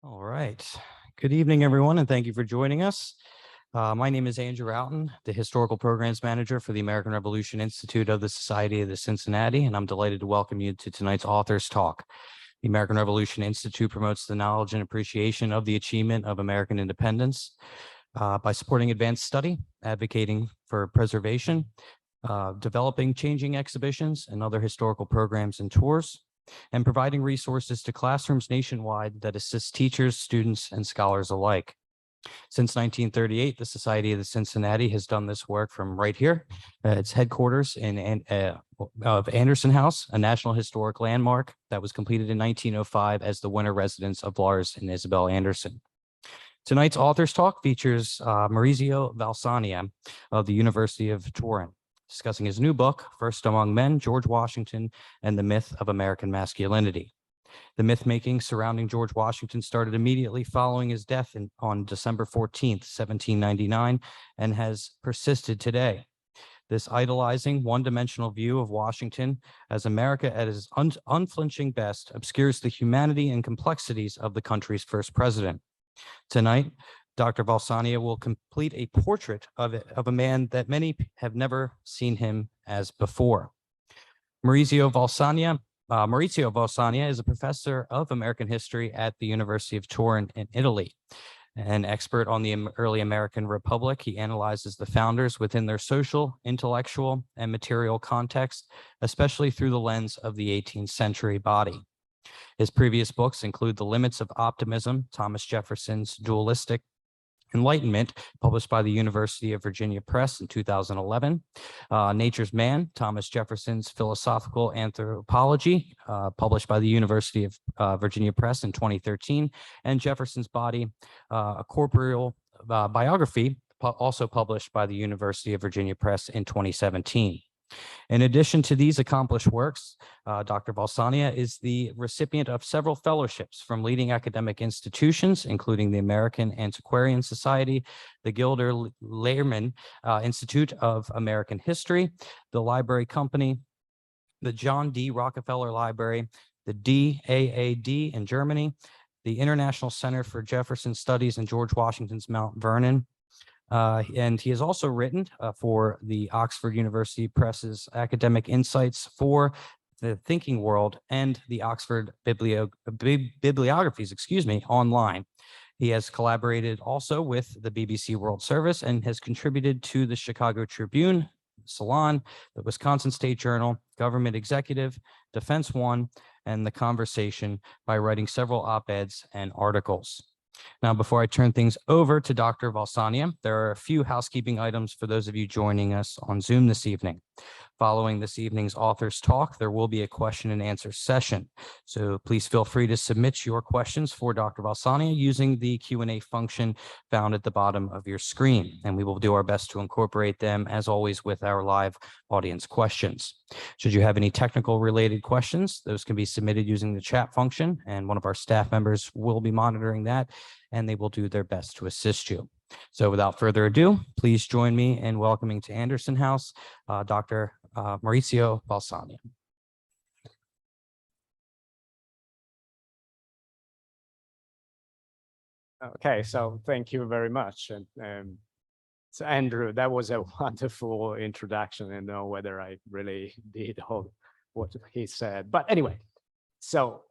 All right. Good evening, everyone, and thank you for joining us. My name is Andrew Outen, the Historical Programs Manager for the American Revolution Institute of the Society of the Cincinnati, and I'm delighted to welcome you to tonight's Authors Talk. The American Revolution Institute promotes the knowledge and appreciation of the achievement of American independence by supporting advanced study, advocating for preservation, developing changing exhibitions and other historical programs and tours, and providing resources to classrooms nationwide that assist teachers, students, and scholars alike. Since 1938, the Society of the Cincinnati has done this work from right here, its headquarters of Anderson House, a National Historic Landmark that was completed in 1905 as the winter residence of Lars and Isabel Anderson. Tonight's Authors Talk features Maurizio Valsania of the University of Turin, discussing his new book, First Among Men, George Washington and the Myth of American Masculinity. The myth-making surrounding George Washington started immediately following his death on December 14th, 1799, and has persisted today. This idolizing, one-dimensional view of Washington as America at his unflinching best obscures the humanity and complexities of the country's first president. Tonight, Dr. Valsania will complete a portrait of a man that many have never seen him as before. Maurizio Valsania is a professor of American history at the University of Turin in Italy. An expert on the early American Republic, he analyzes the founders within their social, intellectual, and material context, especially through the lens of the 18th century body. His previous books include The Limits of Optimism, Thomas Jefferson's Dualistic Enlightenment, published by the University of Virginia Press in 2011. Nature's Man, Thomas Jefferson's Philosophical Anthropology, published by the University of Virginia Press in 2013. And Jefferson's Body, a Corporeal Biography, also published by the University of Virginia Press in 2017. In addition to these accomplished works, Dr. Valsania is the recipient of several fellowships from leading academic institutions, including the American Antiquarian Society, the Gilder Lehrman Institute of American History, the Library Company, the John D. Rockefeller Library, the DAAD in Germany, the International Center for Jefferson Studies and George Washington's Mount Vernon. And he has also written for the Oxford University Press's Academic Insights for the Thinking World and the Oxford Bibliographies, online. He has collaborated also with the BBC World Service and has contributed to the Chicago Tribune, Salon, the Wisconsin State Journal, Government Executive, Defense One, and The Conversation by writing several op-eds and articles. Now, before I turn things over to Dr. Valsania, there are a few housekeeping items for those of you joining us on Zoom this evening. Following this evening's Authors Talk, there will be a question and answer session. So please feel free to submit your questions for Dr. Valsania using the Q&A function found at the bottom of your screen, and we will do our best to incorporate them, as always, with our live audience questions. Should you have any technical related questions, those can be submitted using the chat function, and one of our staff members will be monitoring that, and they will do their best to assist you. So without further ado, please join me in welcoming to Anderson House, Dr. Maurizio Valsania. Okay, so thank you very much. And so Andrew, that was a wonderful introduction. I don't know whether I really did all what he said, but anyway, so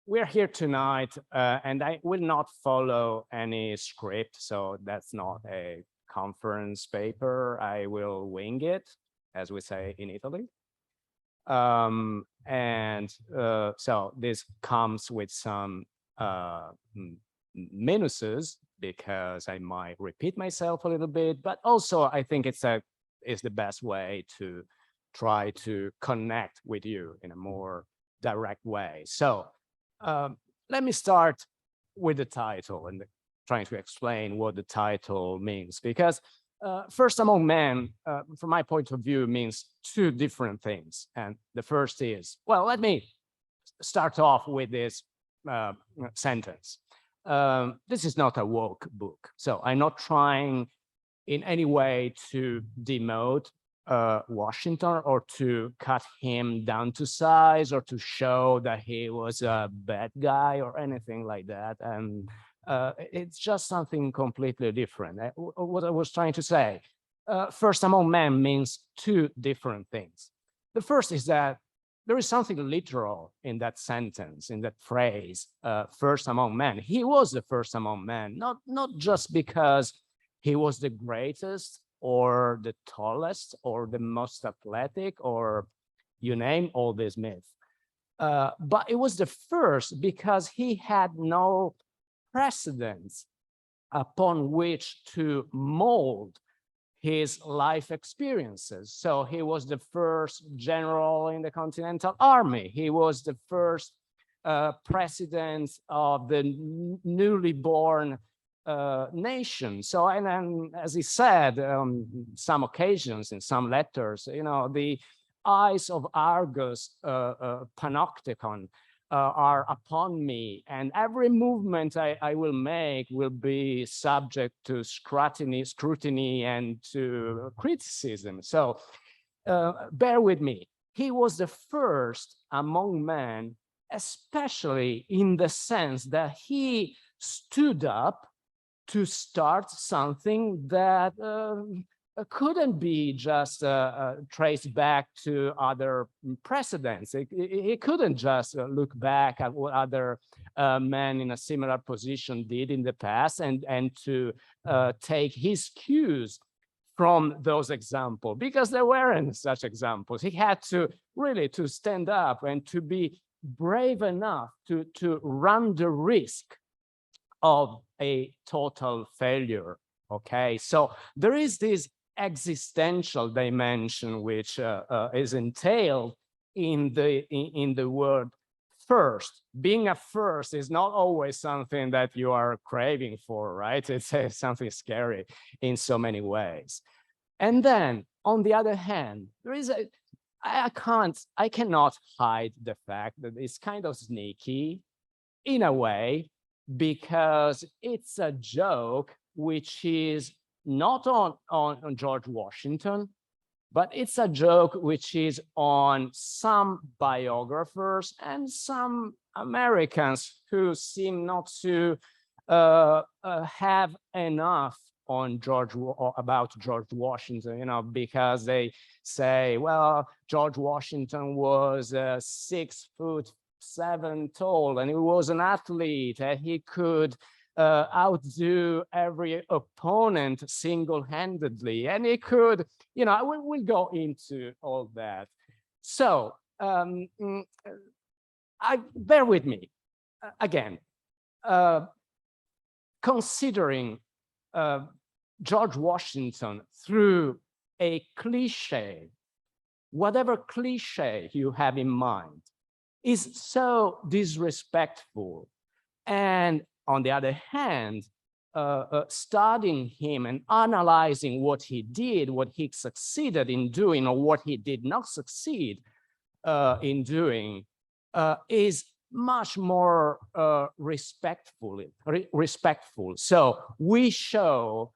we're here tonight, and I will not follow any script, so that's not a conference paper. I will wing it, as we say in Italy. So this comes with some minuses, because I might repeat myself a little bit, but also I think it's the best way to try to connect with you in a more direct way. So let me start with the title and trying to explain what the title means, because First Among Men, from my point of view, means two different things. And the first is, well, let me start off with this sentence. This is not a woke book. So I'm not trying in any way to demote Washington, or to cut him down to size, or to show that he was a bad guy or anything like that. And it's just something completely different. What I was trying to say, first among men means two different things. The first is that there is something literal in that sentence, in that phrase, first among men. He was the first among men, not just because he was the greatest or the tallest or the most athletic, or you name all these myths. But it was the first because he had no precedents upon which to mold his life experiences. So he was the first general in the Continental Army. He was the first president of the newly born nation. So, and as he said, some occasions in some letters, you know, the eyes of Argus panopticon are upon me, and every movement I will make will be subject to scrutiny and to criticism. So bear with me. He was the first among men, especially in the sense that he stood up to start something that couldn't be just traced back to other precedents. It couldn't just look back at what other men in a similar position did in the past and to take his cues from those examples, because there weren't such examples. He had to really to stand up and to be brave enough to run the risk of a total failure. Okay, so there is this existential dimension which is entailed in the word first. Being a first is not always something that you are craving for, right? It's something scary in so many ways. And then on the other hand, there is I cannot hide the fact that it's kind of sneaky in a way, because it's a joke which is not on George Washington, but it's a joke which is on some biographers and some Americans who seem not to have enough on about George Washington, you know, because they say, well, George Washington was 6'7" tall, and he was an athlete, and he could outdo every opponent single-handedly, and he could, you know, we'll go into all that. So bear with me again. Considering George Washington through a cliche, whatever cliche you have in mind, is so disrespectful. And on the other hand, studying him and analyzing what he did, what he succeeded in doing, or what he did not succeed in doing, is much more respectful. So we show,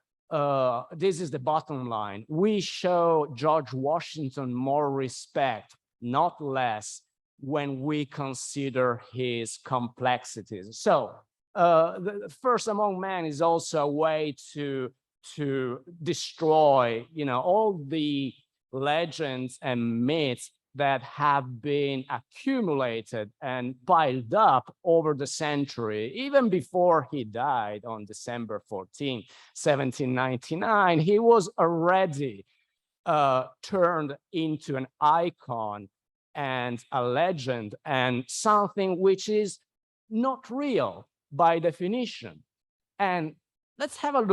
this is the bottom line, we show George Washington more respect, not less, when we consider his complexities. So the first among men is also a way to destroy, you know, all the legends and myths that have been accumulated and piled up over the century. Even before he died on December 14, 1799, he was already turned into an icon and a legend and something which is not real by definition. And let's have a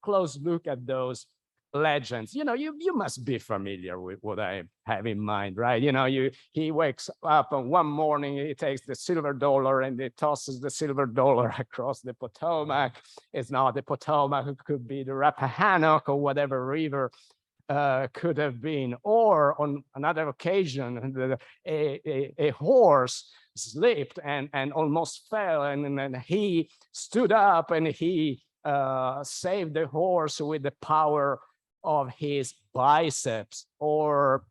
close look at those legends. You know, you must be familiar with what I have in mind, right? You know, he wakes up and one morning, he takes the silver dollar and he tosses the silver dollar across the Potomac. It's not the Potomac, it could be the Rappahannock or whatever river could have been. Or on another occasion, a horse slipped and almost fell, and he stood up and he saved the horse with the power of his biceps, or,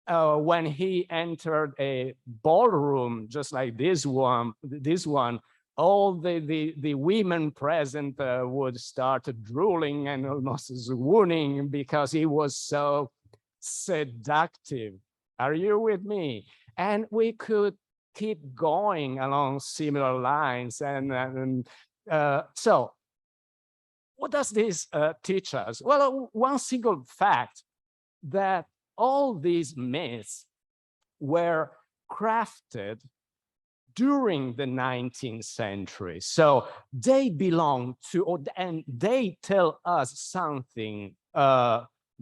when he entered a ballroom, just like this one, all the women present would start drooling and almost swooning because he was so seductive. Are you with me? And we could keep going along similar lines. So what does this teach us? Well, one single fact, that all these myths were crafted during the 19th century. So they belong to, and they tell us something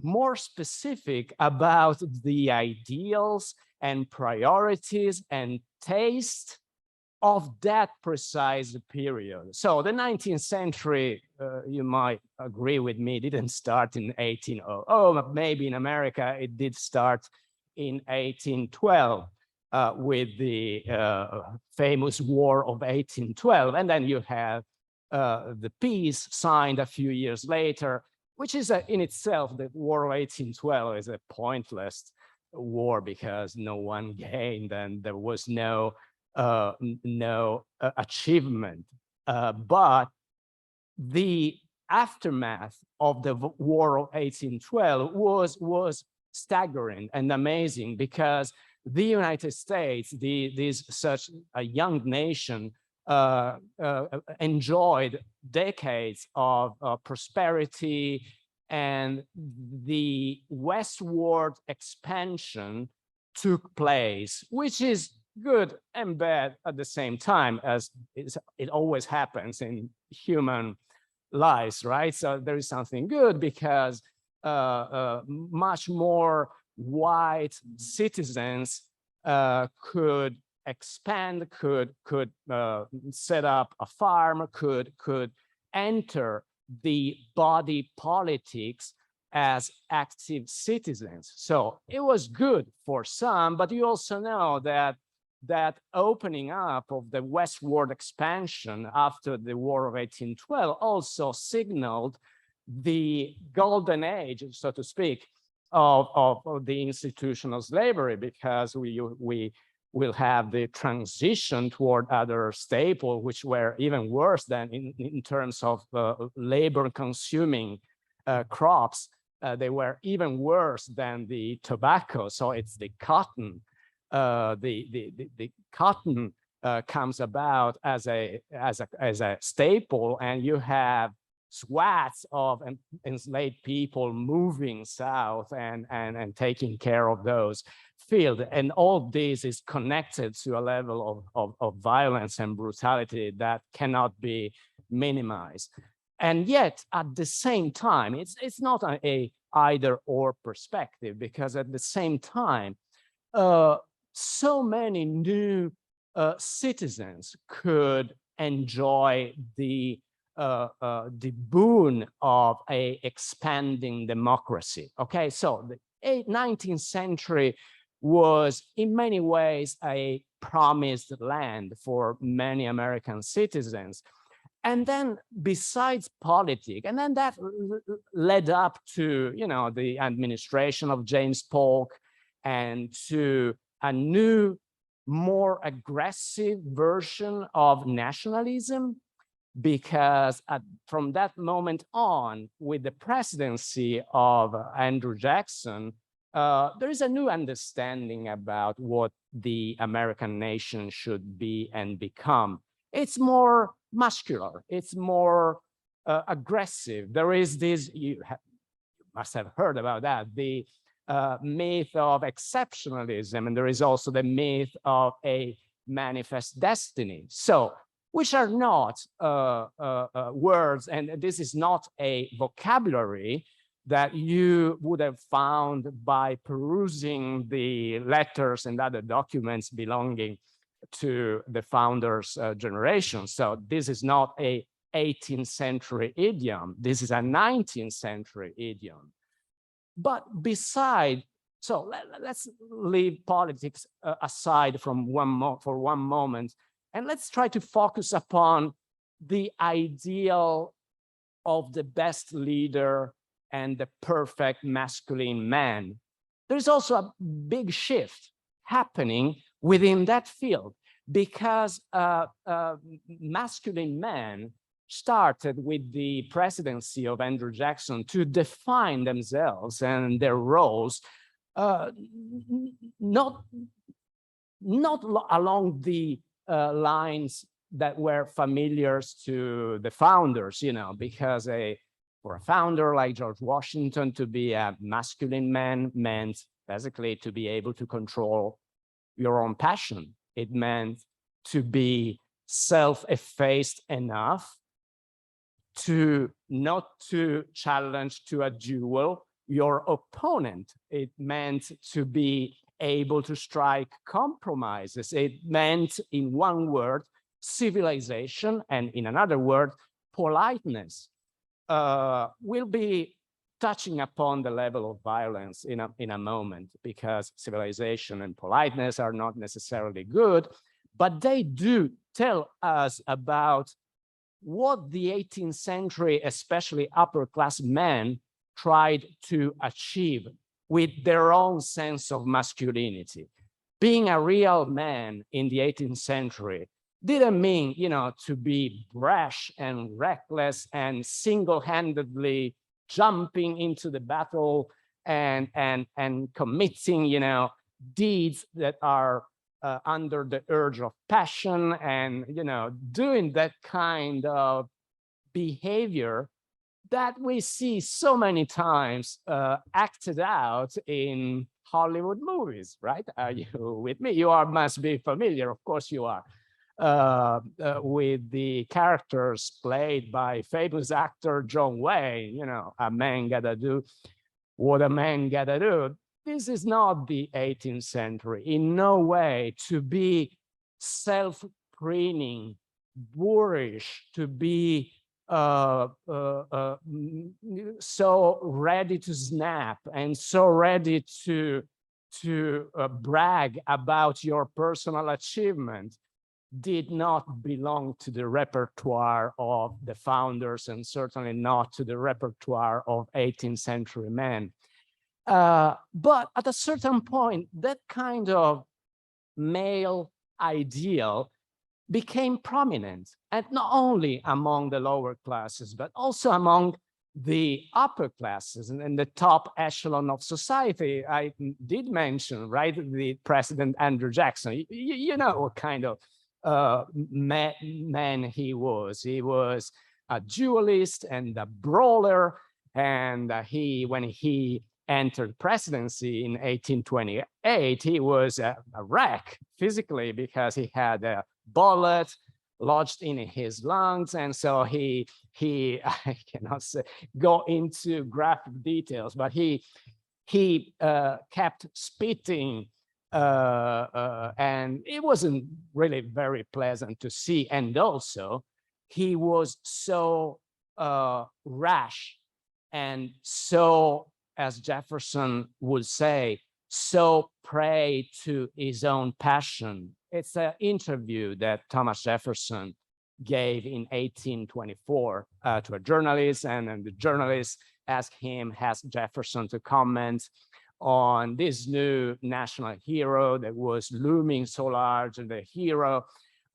more specific about the ideals and priorities and taste of that precise period. So the 19th century, you might agree with me, didn't start in 1800. Oh, maybe in America it did start in 1812 with the famous War of 1812. And then you have the peace signed a few years later, which is in itself, the War of 1812 is a pointless war because no one gained and there was no achievement. But the aftermath of the War of 1812 was staggering and amazing, because the United States, this such a young nation, enjoyed decades of prosperity, and the westward expansion took place, which is good and bad at the same time, as it always happens in human lives, right? So there is something good because much more white citizens could expand, could set up a farm, could enter the body politics as active citizens. So it was good for some, but you also know that opening up of the westward expansion after the War of 1812 also signaled the golden age, so to speak, of the institutional slavery, because we will have the transition toward other staples, which were even worse than in terms of labor consuming crops. They were even worse than the tobacco. So it's the cotton. The cotton comes about as a staple, and you have swaths of enslaved people moving south and taking care of those fields. And all this is connected to a level of violence and brutality that cannot be minimized. And yet, at the same time, it's not a either or perspective, because at the same time, so many new citizens could enjoy the boon of a expanding democracy. Okay, so the 19th century was in many ways a promised land for many American citizens. And then besides politics, and then that led up to, the administration of James Polk, and to a new, more aggressive version of nationalism, because from that moment on, with the presidency of Andrew Jackson, there is a new understanding about what the American nation should be and become. It's more muscular, it's more aggressive. There is this, you must have heard about that, the myth of exceptionalism, and there is also the myth of a manifest destiny. So, which are not words, and this is not a vocabulary that you would have found by perusing the letters and other documents belonging to the founders' generation. So this is not a 18th century idiom. This is a 19th century idiom. But beside, so let's leave politics aside from for one moment, and let's try to focus upon the ideal of the best leader and the perfect masculine man. There's also a big shift happening within that field, because masculine men started with the presidency of Andrew Jackson to define themselves and their roles, not along the lines that were familiar to the founders, because for a founder like George Washington, to be a masculine man meant basically to be able to control your own passion. It meant to be self-effaced enough to not to challenge to a duel your opponent. It meant to be able to strike compromises. It meant, in one word, civilization, and in another word, politeness. We'll be touching upon the level of violence in a moment, because civilization and politeness are not necessarily good, but they do tell us about what the 18th century, especially upper class men, tried to achieve with their own sense of masculinity. Being a real man in the 18th century didn't mean, to be brash and reckless and single-handedly jumping into the battle and committing, deeds that are under the urge of passion, and, doing that kind of behavior that we see so many times acted out in Hollywood movies, right? Are you with me? You must be familiar, of course you are, with the characters played by famous actor John Wayne, a man gotta do what a man gotta do. This is not the 18th century. In no way to be self-preening, boorish, to be so ready to snap and so ready to brag about your personal achievement did not belong to the repertoire of the founders, and certainly not to the repertoire of 18th century men. But at a certain point, that kind of male ideal became prominent, and not only among the lower classes, but also among the upper classes and the top echelon of society. I did mention, right, the President Andrew Jackson. You know what kind of man he was. He was a duelist and a brawler, and when he entered presidency in 1828, he was a wreck physically, because he had a bullet lodged in his lungs, and so he I cannot go into graphic details, but he kept spitting, and it wasn't really very pleasant to see. And also, he was so rash and so, as Jefferson would say, so prey to his own passion. It's an interview that Thomas Jefferson gave in 1824 to a journalist, and the journalist asked Jefferson to comment on this new national hero that was looming so large, and the hero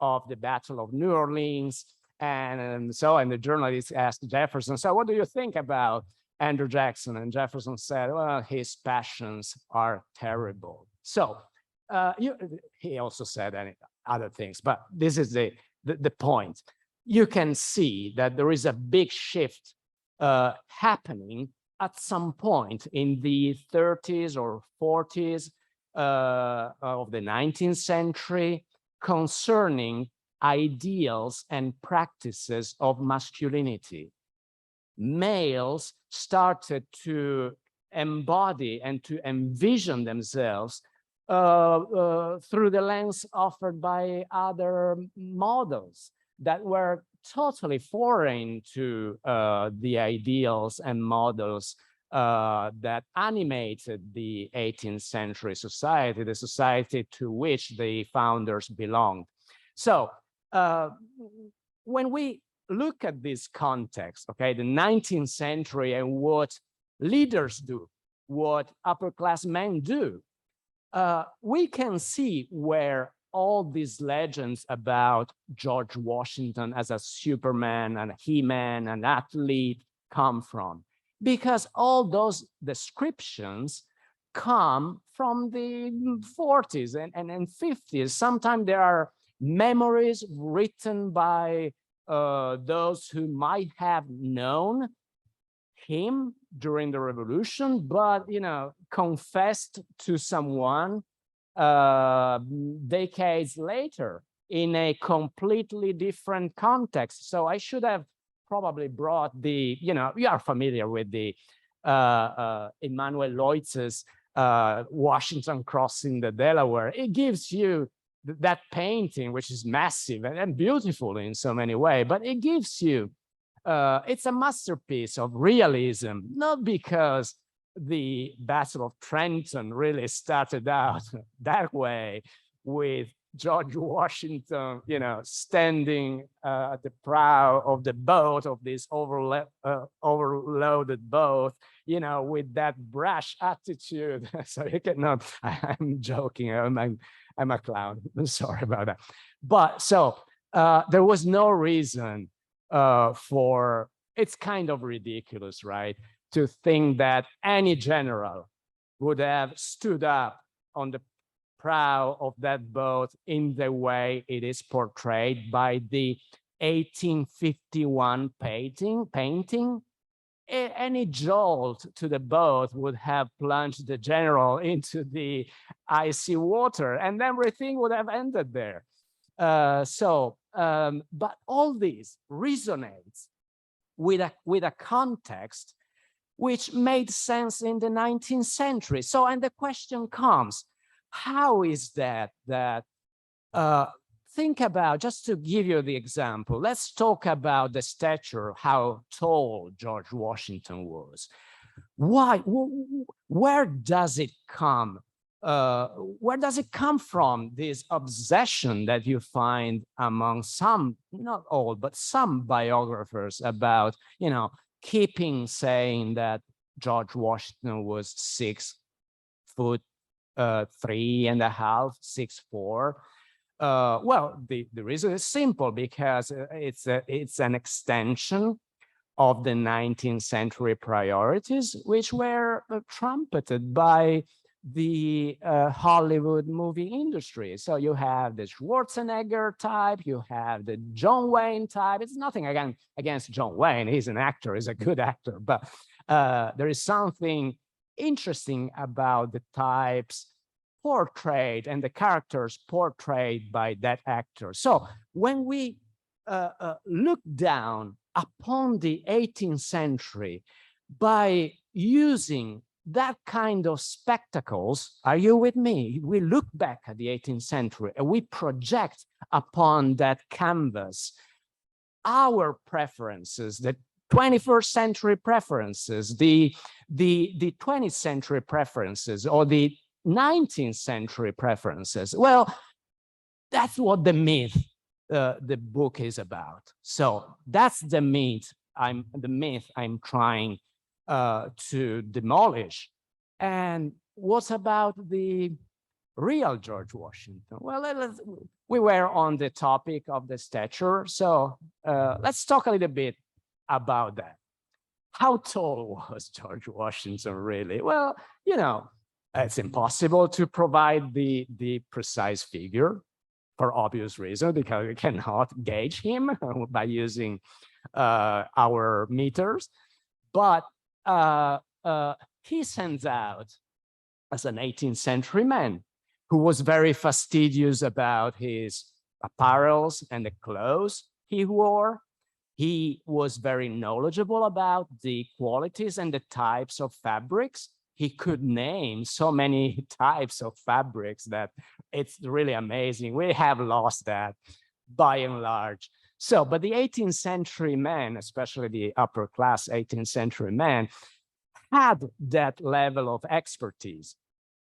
of the Battle of New Orleans. And the journalist asked Jefferson, so what do you think about Andrew Jackson? And Jefferson said, well, his passions are terrible. So he also said other things, but this is the point. You can see that there is a big shift happening at some point in the 30s or 40s of the 19th century concerning ideals and practices of masculinity. Males started to embody and to envision themselves through the lens offered by other models that were totally foreign to the ideals and models that animated the 18th century society, the society to which the founders belonged. So when we look at this context, okay, the 19th century and what leaders do, what upper class men do, we can see where all these legends about George Washington as a Superman and a He-Man, an athlete, come from. Because all those descriptions come from the 40s and 50s. Sometimes there are memories written by those who might have known him during the revolution, but confessed to someone decades later in a completely different context. So I should have probably brought the, you are familiar with the Emmanuel Leutze's Washington crossing the Delaware. It gives you that painting, which is massive and beautiful in so many ways, but it gives you, it's a masterpiece of realism, not because the Battle of Trenton really started out that way with George Washington, standing at the prow of the boat, of this overloaded boat, with that brash attitude. So you cannot, I'm joking, I'm a clown, I'm sorry about that. But so there was no reason for, it's kind of ridiculous, right? To think that any general would have stood up on the prow of that boat in the way it is portrayed by the 1851 painting. Any jolt to the boat would have plunged the general into the icy water, and everything would have ended there. But all this resonates with a context which made sense in the 19th century. So, and the question comes, how is that think about, just to give you the example, let's talk about the stature, how tall George Washington was. Why, where does it come? Where does it come from, this obsession that you find among some, not all, but some biographers about, keeping saying that George Washington was 6'3.5", 6'4". Well, the reason is simple, because it's an extension of the 19th century priorities, which were trumpeted by the Hollywood movie industry. So you have the Schwarzenegger type, you have the John Wayne type. It's nothing against John Wayne. He's an actor, he's a good actor, but there is something interesting about the types portrayed and the characters portrayed by that actor. So when we look down upon the 18th century by using that kind of spectacles, are you with me? We look back at the 18th century and we project upon that canvas our preferences, the 21st century preferences, the 20th century preferences, or the 19th century preferences. Well, that's what the myth, the book is about. So that's the myth I'm trying to demolish. And what about the real George Washington? Well, we were on the topic of the stature, so let's talk a little bit about that. How tall was George Washington really? Well, it's impossible to provide the precise figure for obvious reason, because we cannot gauge him by using our meters. But he stands out as an 18th century man who was very fastidious about his apparels and the clothes he wore. He was very knowledgeable about the qualities and the types of fabrics. He could name so many types of fabrics that it's really amazing. We have lost that by and large. So, but the 18th century man, especially the upper class 18th century man, had that level of expertise.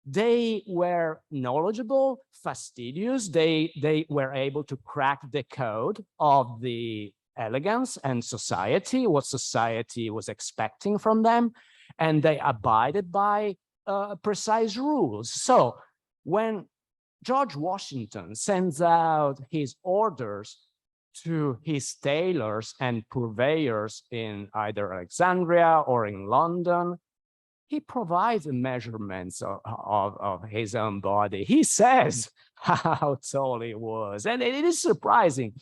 They were knowledgeable, fastidious. They were able to crack the code of the elegance and society, what society was expecting from them. and they abided by precise rules. So when George Washington sends out his orders to his tailors and purveyors in either Alexandria or in London, he provides the measurements of his own body. He says how tall he was. And it is surprising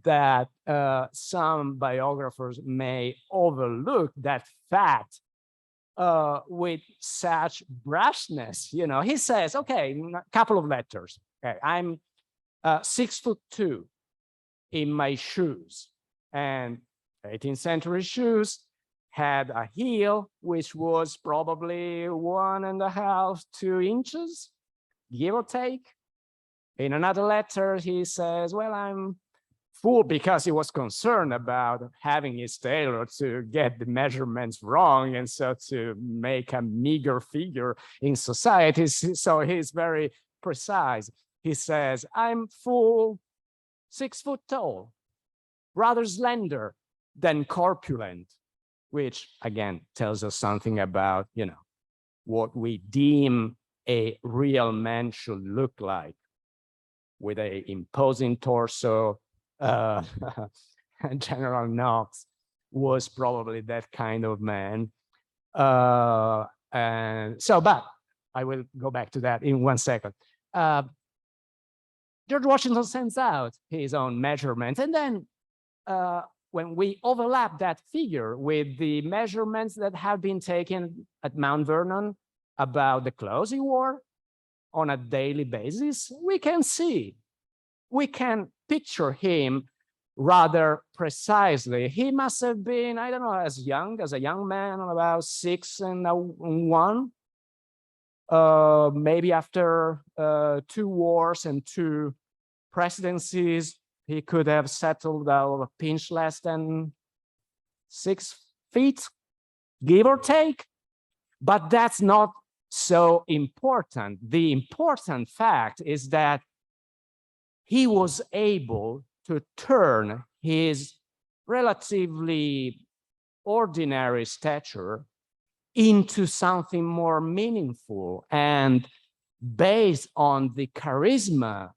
that some biographers may overlook that fact with such brashness. You know, he says, okay, a couple of letters. Okay, I'm 6'2" in my shoes, and 18th century shoes had a heel which was probably 1.5 to 2 inches, give or take. In another letter, he says, well, I'm full, because he was concerned about having his tailor to get the measurements wrong, and so to make a meager figure in society. So he's very precise. He says, I'm full 6 foot tall, rather slender than corpulent, which again tells us something about, you know, what we deem a real man should look like, with an imposing torso. General Knox was probably that kind of man. And so, but I will go back to that in 1 second. George Washington sends out his own measurements, and then when we overlap that figure with the measurements that have been taken at Mount Vernon about the clothes he wore on a daily basis, we can see, we can picture him rather precisely. He must have been, I don't know, as a young man, about 6'1". Maybe after 2 wars and 2 presidencies, he could have settled a pinch less than 6 feet, give or take. But that's not so important. The important fact is that he was able to turn his relatively ordinary stature into something more meaningful, and based on the charisma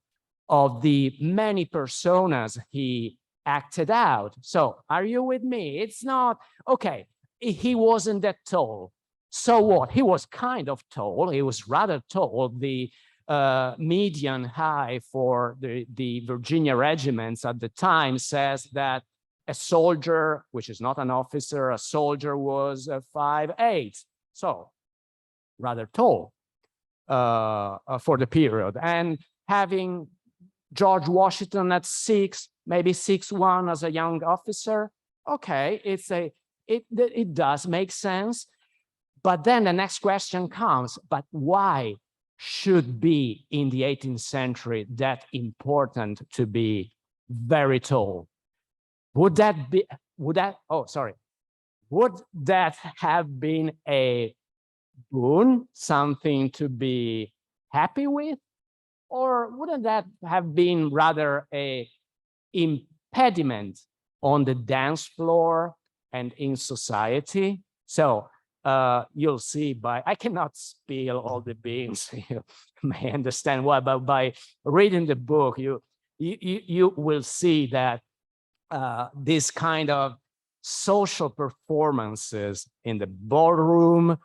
of the many personas he acted out. So are you with me? It's not, okay, he wasn't that tall. So what? He was kind of tall. He was rather tall. The median height for the Virginia regiments at the time says that a soldier, which is not an officer, a soldier was 5'8", so rather tall for the period. And having George Washington at 6, maybe 6'1" as a young officer, okay, it does make sense. But then the next question comes, but why should be in the 18th century that important to be very tall? Would that have been a boon, something to be happy with? Or wouldn't that have been rather a impediment on the dance floor and in society? So you'll see I cannot spill all the beans, you may understand why, but by reading the book, you will see that this kind of social performances in the ballroom,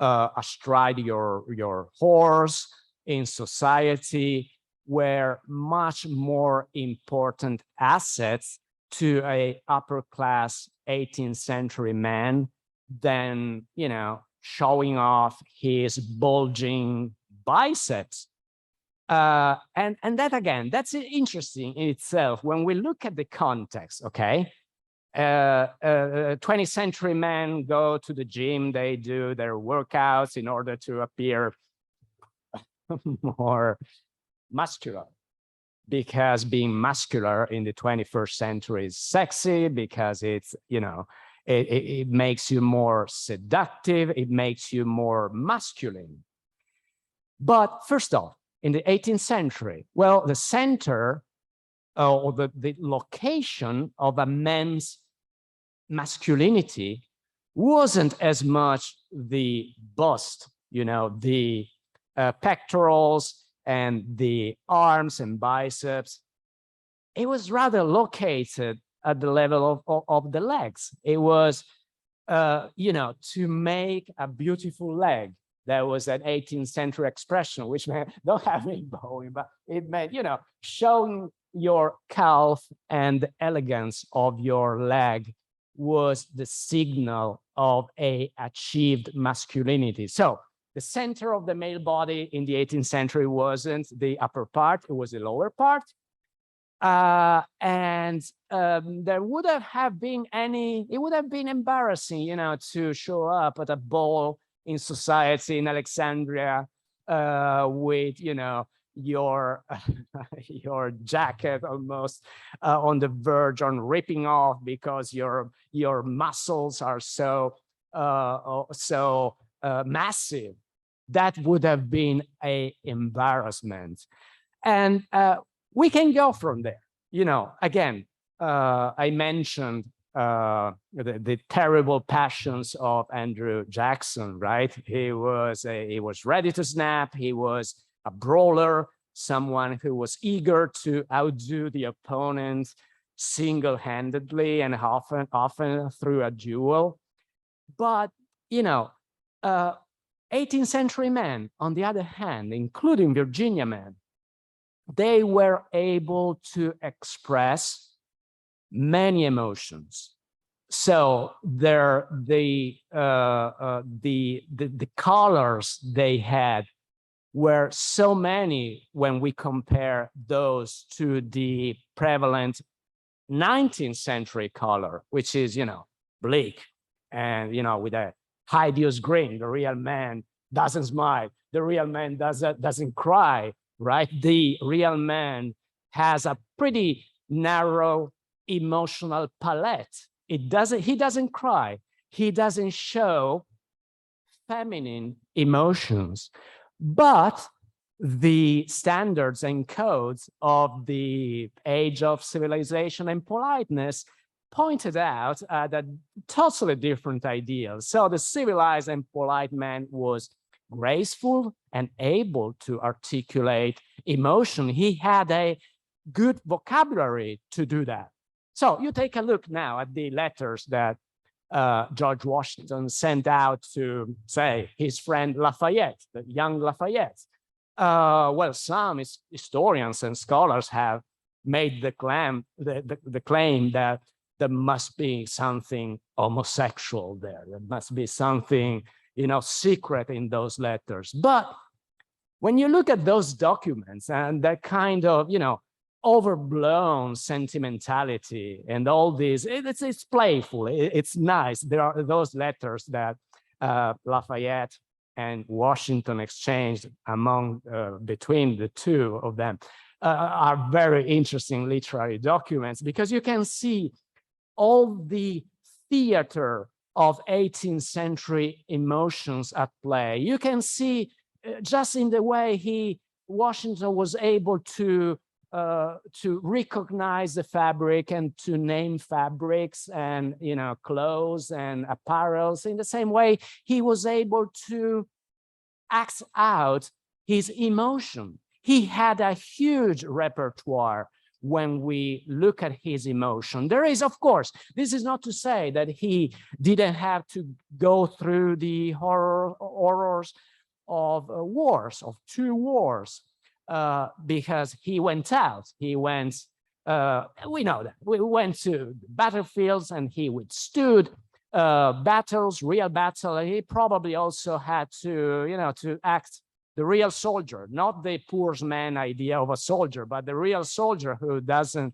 astride your horse, in society, were much more important assets to a upper class 18th century man than, you know, showing off his bulging biceps. And that, again, that's interesting in itself when we look at the context, okay? 20th century men go to the gym, they do their workouts in order to appear more muscular, because being muscular in the 21st century is sexy, because it's, you know, it makes you more seductive, it makes you more masculine. But first off, in the 18th century, well, the center or the location of a man's masculinity wasn't as much the bust, the pectorals and the arms and biceps, it was rather located at the level of the legs. It was, to make a beautiful leg. That was an 18th century expression, which meant, don't have me bowing, but it meant, showing your calf and the elegance of your leg was the signal of a achieved masculinity. So the center of the male body in the 18th century wasn't the upper part, it was the lower part. There would have been it would have been embarrassing, to show up at a ball in society in Alexandria with, your your jacket almost on the verge on ripping off because your muscles are so massive. That would have been an embarrassment. And we can go from there. Again, I mentioned the terrible passions of Andrew Jackson, right? He was ready to snap. He was a brawler, someone who was eager to outdo the opponent single-handedly and often through a duel. But 18th century men, on the other hand, including Virginia men, they were able to express many emotions. So the colors they had were so many when we compare those to the prevalent 19th century color, which is, bleak and, with a hideous grin. The real man doesn't smile. The real man doesn't cry, right? The real man has a pretty narrow emotional palette. He doesn't cry. He doesn't show feminine emotions. But the standards and codes of the age of civilization and politeness pointed out that totally different ideals. So the civilized and polite man was graceful and able to articulate emotion. He had a good vocabulary to do that. So you take a look now at the letters that George Washington sent out to, say, his friend Lafayette, the young Lafayette. Well, some historians and scholars have made the claim that there must be something homosexual there. There must be something, secret in those letters. But when you look at those documents and that kind of, overblown sentimentality and all this, it's playful, it's nice. There are those letters that Lafayette and Washington exchanged between the two of them are very interesting literary documents, because you can see all the theater of 18th century emotions at play. You can see just in the way Washington was able to recognize the fabric and to name fabrics and clothes and apparels. In the same way, he was able to act out his emotion. He had a huge repertoire when we look at his emotion. There is, of course, this is not to say that he didn't have to go through the horrors of wars, of 2 wars. Because he went out, we know that. We went to battlefields and he withstood battles, real battle. And he probably also had to, to act the real soldier, not the poor man idea of a soldier, but the real soldier who doesn't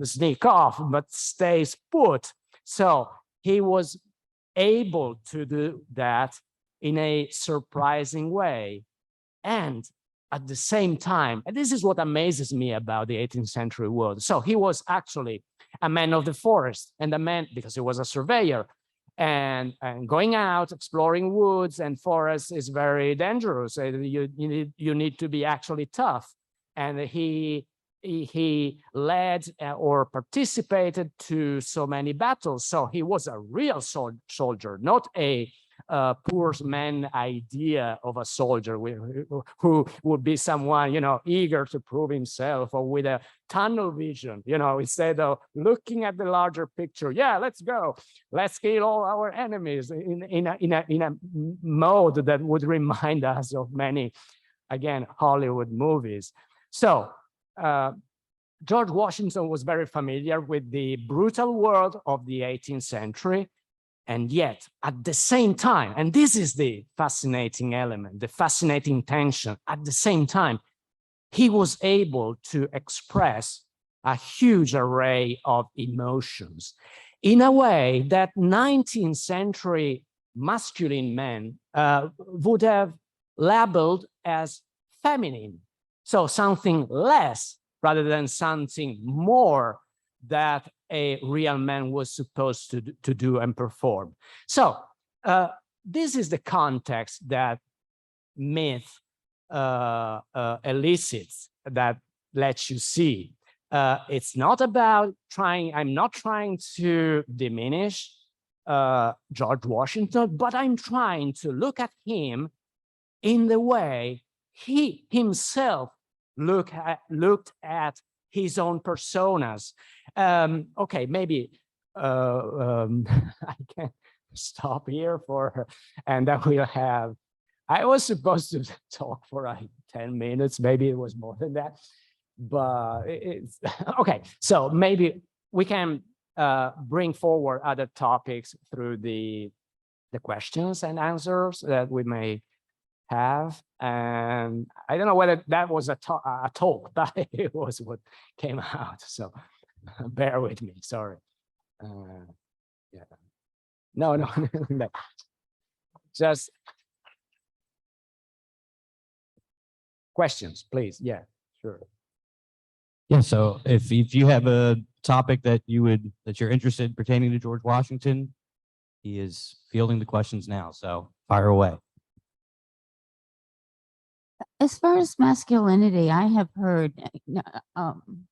sneak off, but stays put. So he was able to do that in a surprising way. And at the same time, and this is what amazes me about the 18th century world. So he was actually a man of the forest, and a man, because he was a surveyor, and going out, exploring woods and forests is very dangerous. You need to be actually tough. And he he led or participated to so many battles. So he was a real soldier, not a poor man idea of a soldier who would be someone, eager to prove himself or with a tunnel vision, instead of looking at the larger picture. Yeah, let's go. Let's kill all our enemies in a mode that would remind us of many, again, Hollywood movies. So George Washington was very familiar with the brutal world of the 18th century. And yet, at the same time, and this is the fascinating element, the fascinating tension, at the same time, he was able to express a huge array of emotions in a way that 19th century masculine men would have labeled as feminine. So something less rather than something more that a real man was supposed to do and perform. So this is the context that myth elicits, that lets you see. It's not about I'm not trying to diminish George Washington, but I'm trying to look at him in the way he himself looked at his own personas. Okay, maybe I can stop here and then we'll have, I was supposed to talk for 10 minutes, maybe it was more than that, but it's, okay, so maybe we can bring forward other topics through the questions and answers that we may have. And I don't know whether that was a talk, but it was what came out. So bear with me, sorry. Yeah. No, just questions, please. Yeah, sure. Yeah, so if you have a topic that you're interested in pertaining to George Washington, he is fielding the questions now, so fire away. As far as masculinity, I have heard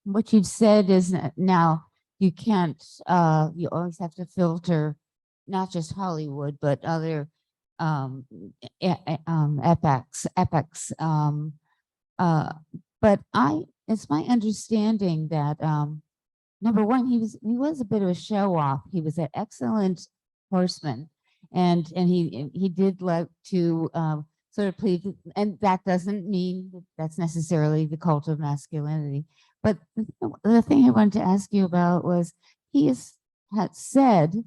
what you've said is that now you can't, you always have to filter not just Hollywood, but other epics. But it's my understanding that number one, he was a bit of a show off. He was an excellent horseman, and he did like to sort of please, and that doesn't mean that that's necessarily the cult of masculinity. But the thing I wanted to ask you about was he had said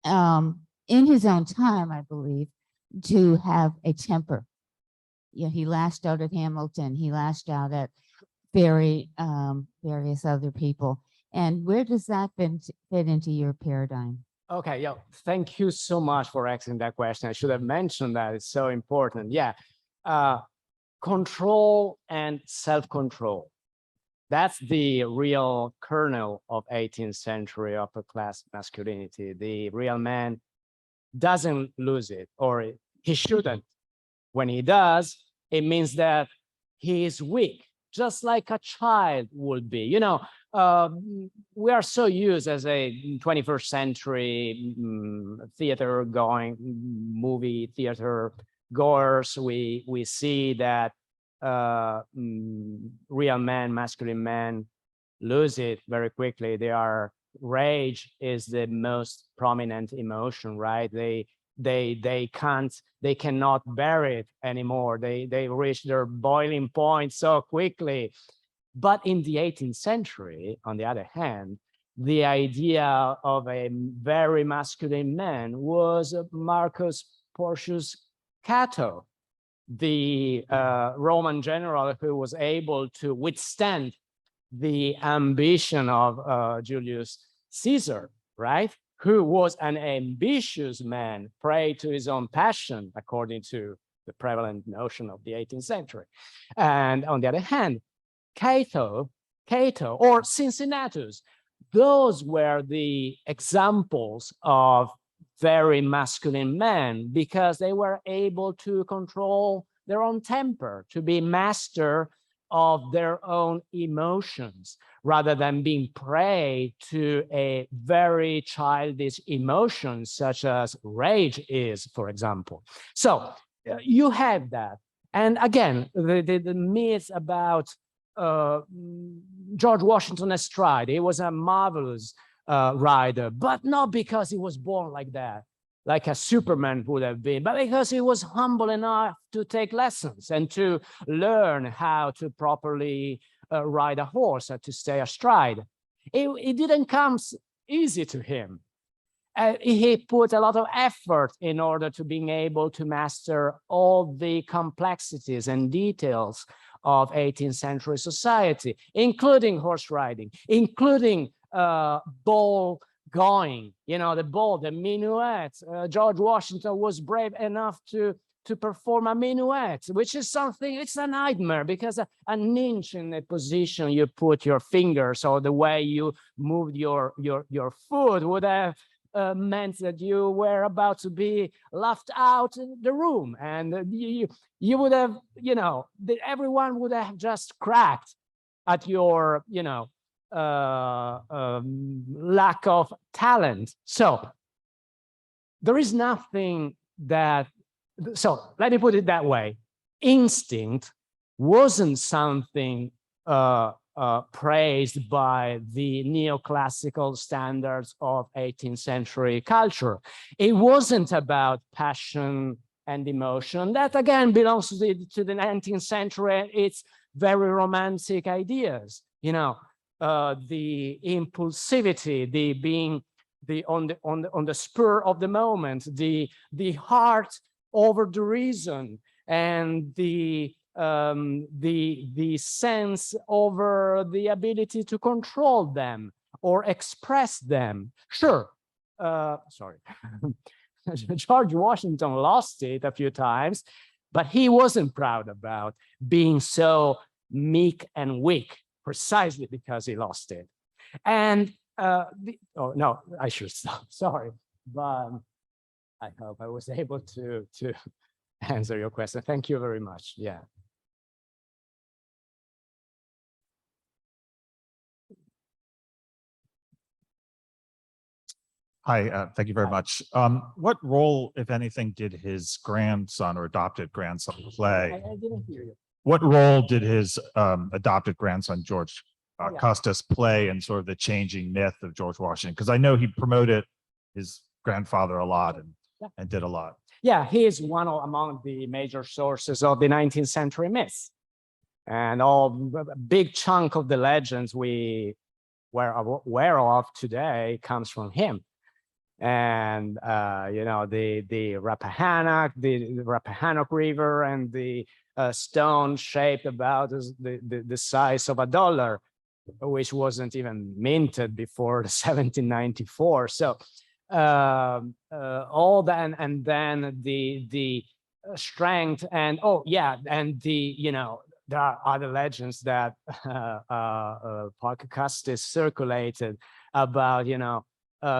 in his own time, I believe, to have a temper. Yeah, he lashed out at Hamilton. He lashed out at various other people. And where does that fit into your paradigm? Okay, yeah, thank you so much for asking that question. I should have mentioned that, it's so important. Yeah, control and self-control. That's the real kernel of 18th century upper class masculinity. The real man doesn't lose it, or he shouldn't. When he does, it means that he is weak, just like a child would be. You know, we are so used as a 21st century movie theater goers. We see that real men, masculine men, lose it very quickly. Rage is the most prominent emotion, right? They cannot bear it anymore. They reach their boiling point so quickly. But in the 18th century, on the other hand, the idea of a very masculine man was Marcus Porcius Cato, the Roman general who was able to withstand the ambition of Julius Caesar, right? Who was an ambitious man, prey to his own passion, according to the prevalent notion of the 18th century. And on the other hand, Cato or Cincinnatus, those were the examples of very masculine men, because they were able to control their own temper, to be master of their own emotions rather than being prey to a very childish emotion such as rage is, for example. So you have that. And again, the myth about George Washington astride. He was a marvelous rider, but not because he was born like that, like a Superman would have been, but because he was humble enough to take lessons and to learn how to properly ride a horse or to stay astride. It didn't come easy to him. He put a lot of effort in order to being able to master all the complexities and details of 18th century society, including horse riding, including ball going, you know, the ball, the minuet. George Washington was brave enough to perform a minuet, which is something, it's a nightmare because an inch in the position you put your fingers or the way you moved your foot would have meant that you were about to be laughed out in the room, and you would have, you know, everyone would have just cracked at your, you know, lack of talent. So there is nothing that, so let me put it that way. Instinct wasn't something praised by the neoclassical standards of 18th century culture. It wasn't about passion and emotion. That again belongs to the 19th century. It's very romantic ideas, you know, the impulsivity, the being on the spur of the moment, the heart over the reason, and the sense over the ability to control them or express them. Sure, sorry, George Washington lost it a few times, but he wasn't proud about being so meek and weak precisely because he lost it. And oh no, I should stop. Sorry, but I hope I was able to answer your question. Thank you very much. Yeah. Hi, thank you very much. What role, if anything, did his grandson or adopted grandson play? I didn't hear you. What role did his adopted grandson, George Yeah. Custis, play in sort of the changing myth of George Washington? Because I know he promoted his grandfather a lot and did a lot. Yeah, he is one among the major sources of the 19th century myths. And a big chunk of the legends we were aware of today comes from him. And, you know, the Rappahannock, the Rappahannock River, and the stone shaped about the size of $1, which wasn't even minted before 1794. So all that, and then the strength, and oh yeah, and the, you know, there are other legends that Parker Custis circulated about, you know,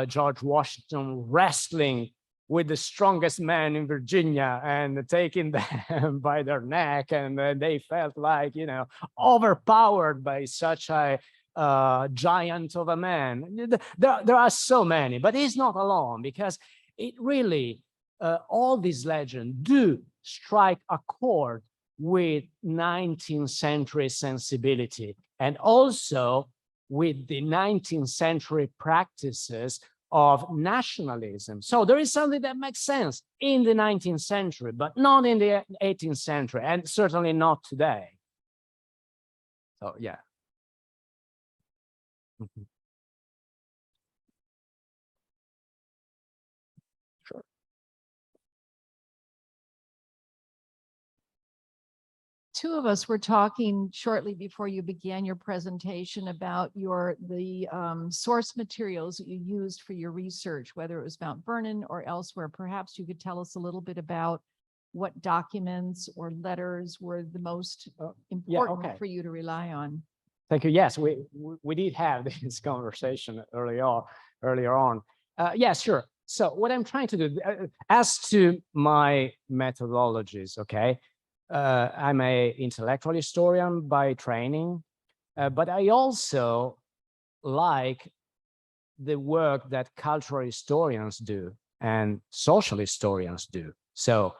George Washington wrestling with the strongest man in Virginia and taking them by their neck, and they felt like, you know, overpowered by such a giant of a man. There are so many, but he's not alone, because it really, all these legends do strike a chord with 19th century sensibility, and also with the 19th century practices of nationalism. So there is something that makes sense in the 19th century, but not in the 18th century, and certainly not today. So yeah. Sure. Two of us were talking shortly before you began your presentation about the source materials that you used for your research, whether it was Mount Vernon or elsewhere. Perhaps you could tell us a little bit about what documents or letters were the most important for you to rely on. Thank you. Yes, we did have this conversation earlier on. Yeah, sure. So what I'm trying to do, as to my methodologies, okay, I'm a intellectual historian by training, but I also like the work that cultural historians do and social historians do. So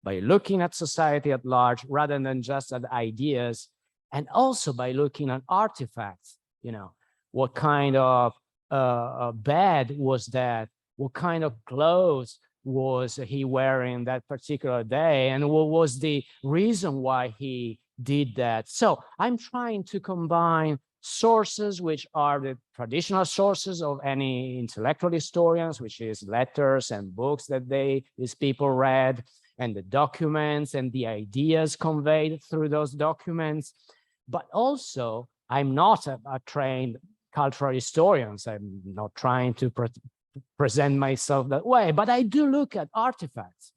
by looking at society at large, rather than just at ideas, and also by looking at artifacts, you know, what kind of bed was that? What kind of clothes was he wearing that particular day? And what was the reason why he did that? So I'm trying to combine sources, which are the traditional sources of any intellectual historians, which is letters and books that these people read, and the documents and the ideas conveyed through those documents. But also, I'm not a trained cultural historian. I'm not trying to present myself that way, but I do look at artifacts,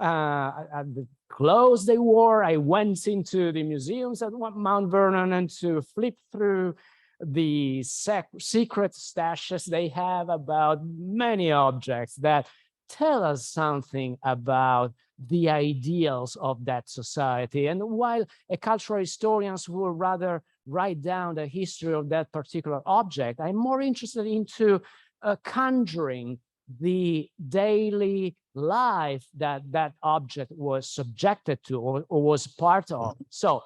at the clothes they wore. I went into the museums at Mount Vernon and to flip through the secret stashes they have about many objects that tell us something about the ideals of that society. And while a cultural historians will rather write down the history of that particular object, I'm more interested into conjuring the daily life that that object was subjected to or was part of. So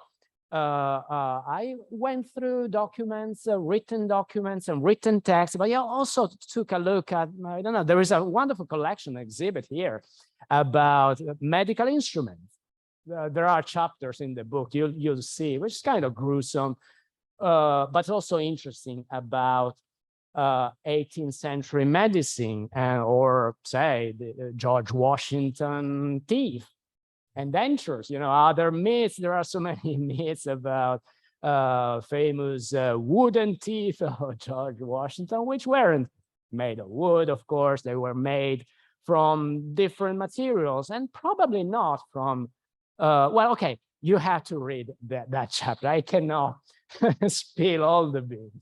I went through documents, written documents and written text, but I also took a look at, I don't know, there is a wonderful collection exhibit here about medical instruments. There are chapters in the book you'll see, which is kind of gruesome, but also interesting about 18th century medicine, or say the George Washington teeth and dentures, you know, other myths. There are so many myths about famous wooden teeth of George Washington, which weren't made of wood, of course. They were made from different materials and probably not from, well, okay, you have to read that chapter. I cannot spill all the beans.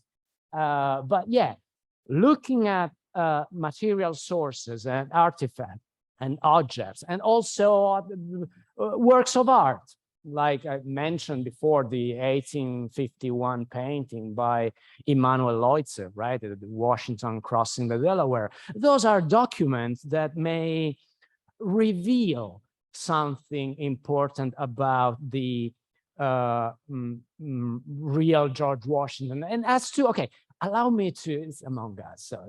But yeah, looking at material sources and artifacts and objects, and also works of art, like I mentioned before, the 1851 painting by Emanuel Leutze, right? The Washington crossing the Delaware. Those are documents that may reveal something important about the real George Washington. And as to, okay, allow me to, it's among us, so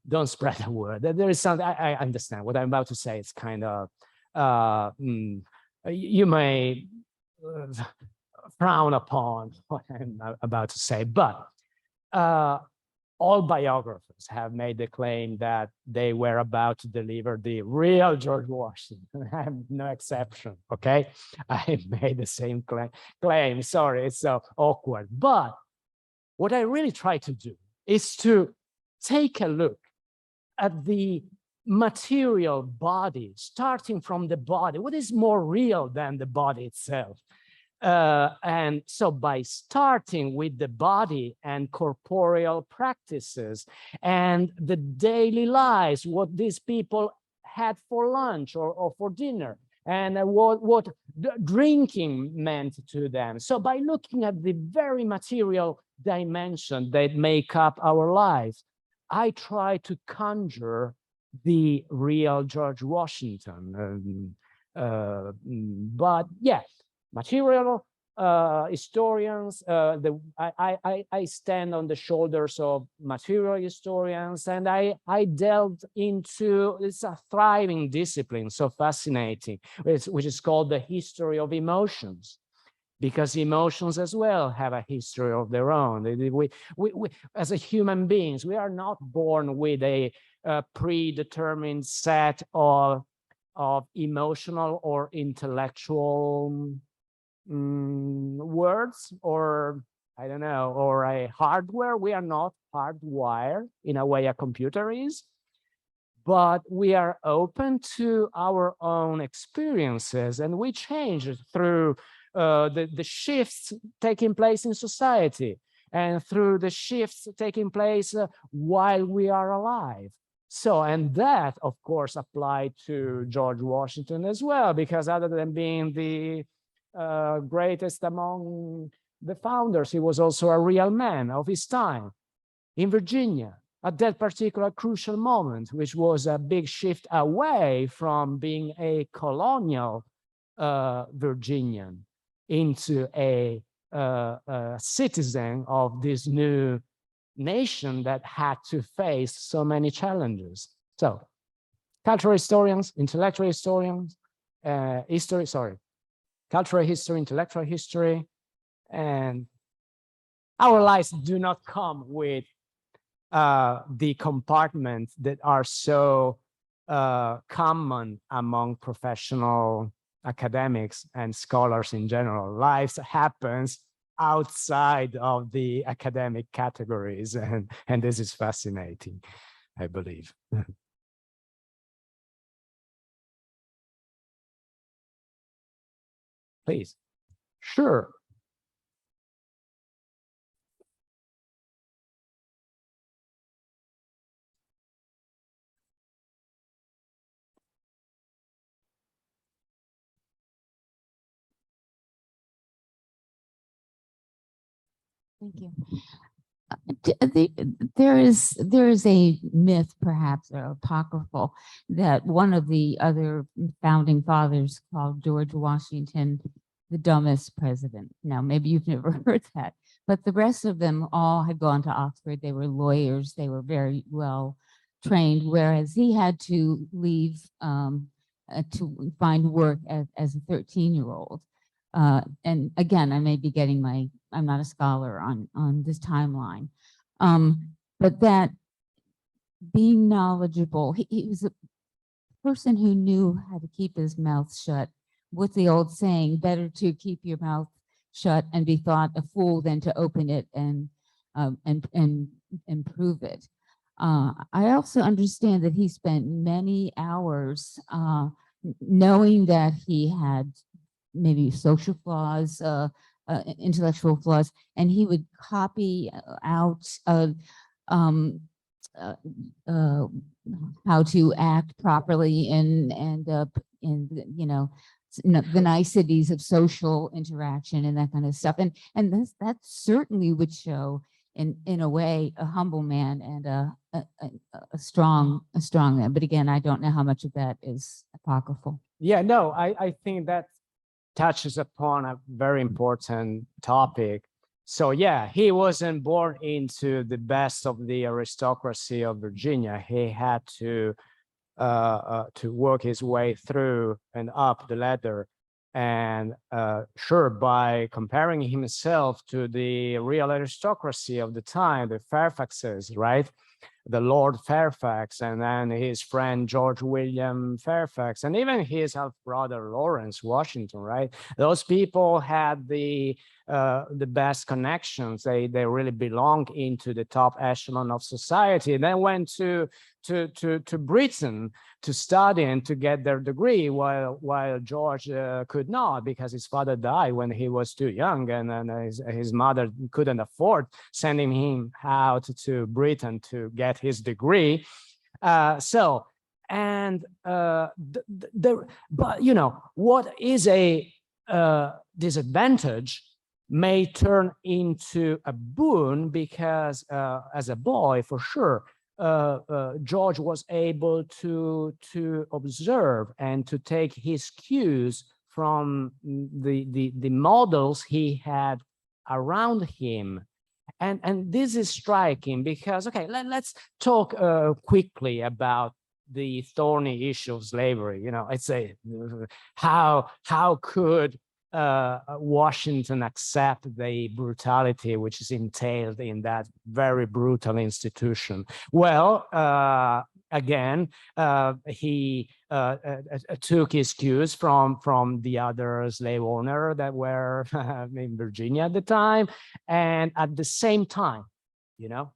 don't spread the word. There is something, I understand what I'm about to say. It's kind of, you may frown upon what I'm about to say, but all biographers have made the claim that they were about to deliver the real George Washington. I have no exception, okay? I made the same claim. Sorry, it's so awkward. But what I really try to do is to take a look at the material body, starting from the body. What is more real than the body itself? And so by starting with the body and corporeal practices and the daily lives, what these people had for lunch or for dinner, and what drinking meant to them. So by looking at the very material dimension that make up our lives, I try to conjure the real George Washington. But yeah, material historians, I stand on the shoulders of material historians, and I delved into, it's a thriving discipline, so fascinating, which is called the history of emotions, because emotions as well have a history of their own. We as a human beings, we are not born with a predetermined set of emotional or intellectual words, or I don't know, or a hardware. We are not hardwired in a way a computer is, but we are open to our own experiences, and we change through the shifts taking place in society and through the shifts taking place while we are alive. So, and that, of course, applied to George Washington as well, because other than being the greatest among the founders. He was also a real man of his time in Virginia at that particular crucial moment, which was a big shift away from being a colonial Virginian into a citizen of this new nation that had to face so many challenges. So cultural historians, intellectual historians, cultural history, intellectual history, and our lives do not come with the compartments that are so common among professional academics and scholars in general. Life happens outside of the academic categories, and this is fascinating, I believe. Please. Sure. Thank you. There is a myth, perhaps or apocryphal, that one of the other founding fathers called George Washington the dumbest president. Now, maybe you've never heard that, but the rest of them all had gone to Oxford. They were lawyers. They were very well trained, whereas he had to leave to find work as a 13-year-old. And again, I may be getting I'm not a scholar on this timeline, but that being knowledgeable, he was a person who knew how to keep his mouth shut. What's the old saying? Better to keep your mouth shut and be thought a fool than to open it and improve it. I also understand that he spent many hours knowing that he had maybe social flaws, intellectual flaws, and he would copy out how to act properly in the niceties of social interaction and that kind of stuff. And that certainly would show in a way a humble man and a strong man. But again, I don't know how much of that is apocryphal. Yeah, no, I think that touches upon a very important topic. So yeah, he wasn't born into the best of the aristocracy of Virginia. He had to work his way through and up the ladder. And sure, by comparing himself to the real aristocracy of the time, the Fairfaxes, right? The Lord Fairfax, and then his friend George William Fairfax, and even his half brother Lawrence Washington, right? Those people had the best connections. They really belonged into the top echelon of society. Then went to Britain to study and to get their degree, while George could not, because his father died when he was too young, and then his mother couldn't afford sending him out to Britain to get his degree. But you know, what is a disadvantage may turn into a boon, because as a boy, for sure, George was able to observe and to take his cues from the models he had around him. And this is striking because, okay, let's talk quickly about the thorny issue of slavery. You know, I'd say, how could Washington accept the brutality which is entailed in that very brutal institution? Well, again, he took his cues from the other slave owner that were in Virginia at the time, and at the same time, you know,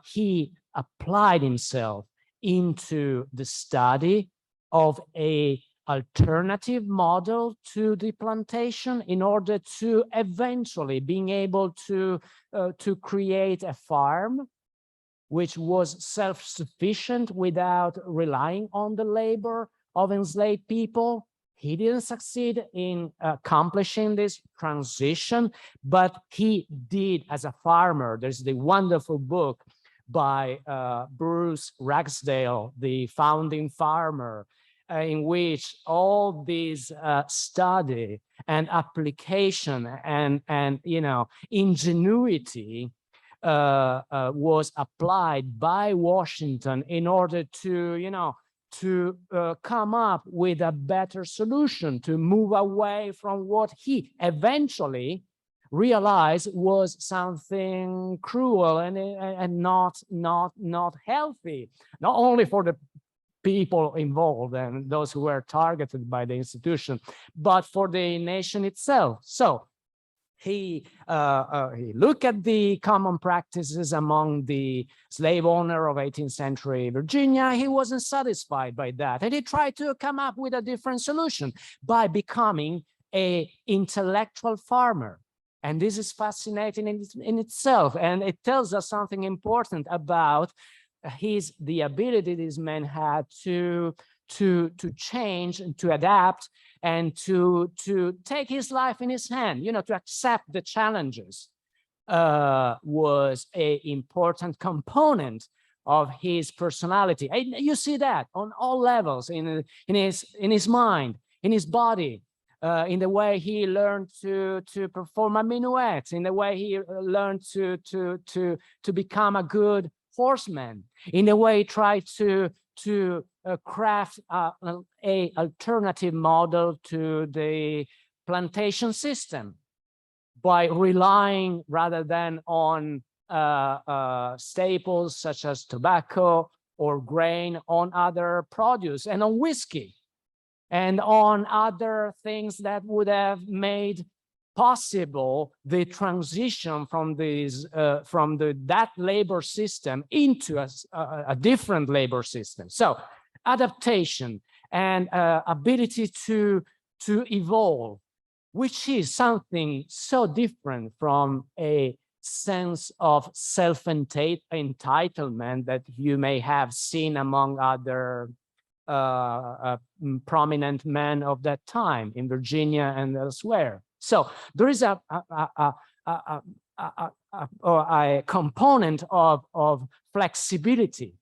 he applied himself into the study of a alternative model to the plantation in order to eventually being able to create a farm which was self-sufficient without relying on the labor of enslaved people. he didn't succeed in accomplishing this transition, but he did as a farmer. There's the wonderful book by Bruce Ragsdale, the founding farmer, in which all these study and application and ingenuity was applied by Washington in order to come up with a better solution, to move away from what he eventually realized was something cruel and not healthy, not only for the people involved and those who were targeted by the institution, but for the nation itself. So he looked at the common practices among the slave owner of 18th century Virginia. He wasn't satisfied by that, and he tried to come up with a different solution by becoming an intellectual farmer. And this is fascinating in itself, and it tells us something important about the ability this man had to change and to adapt and to take his life in his hand, to accept the challenges was an important component of his personality. And you see that on all levels, in his mind, in his body, in the way he learned to perform a minuet, in the way he learned to become a good horseman, in the way he tried to craft a alternative model to the plantation system by relying rather than on staples such as tobacco or grain, on other produce and on whiskey and on other things that would have made possible the transition from that labor system into a different labor system. So adaptation and ability to evolve, which is something so different from a sense of self-entitlement that you may have seen among other prominent men of that time in Virginia and elsewhere. So there is a component of flexibility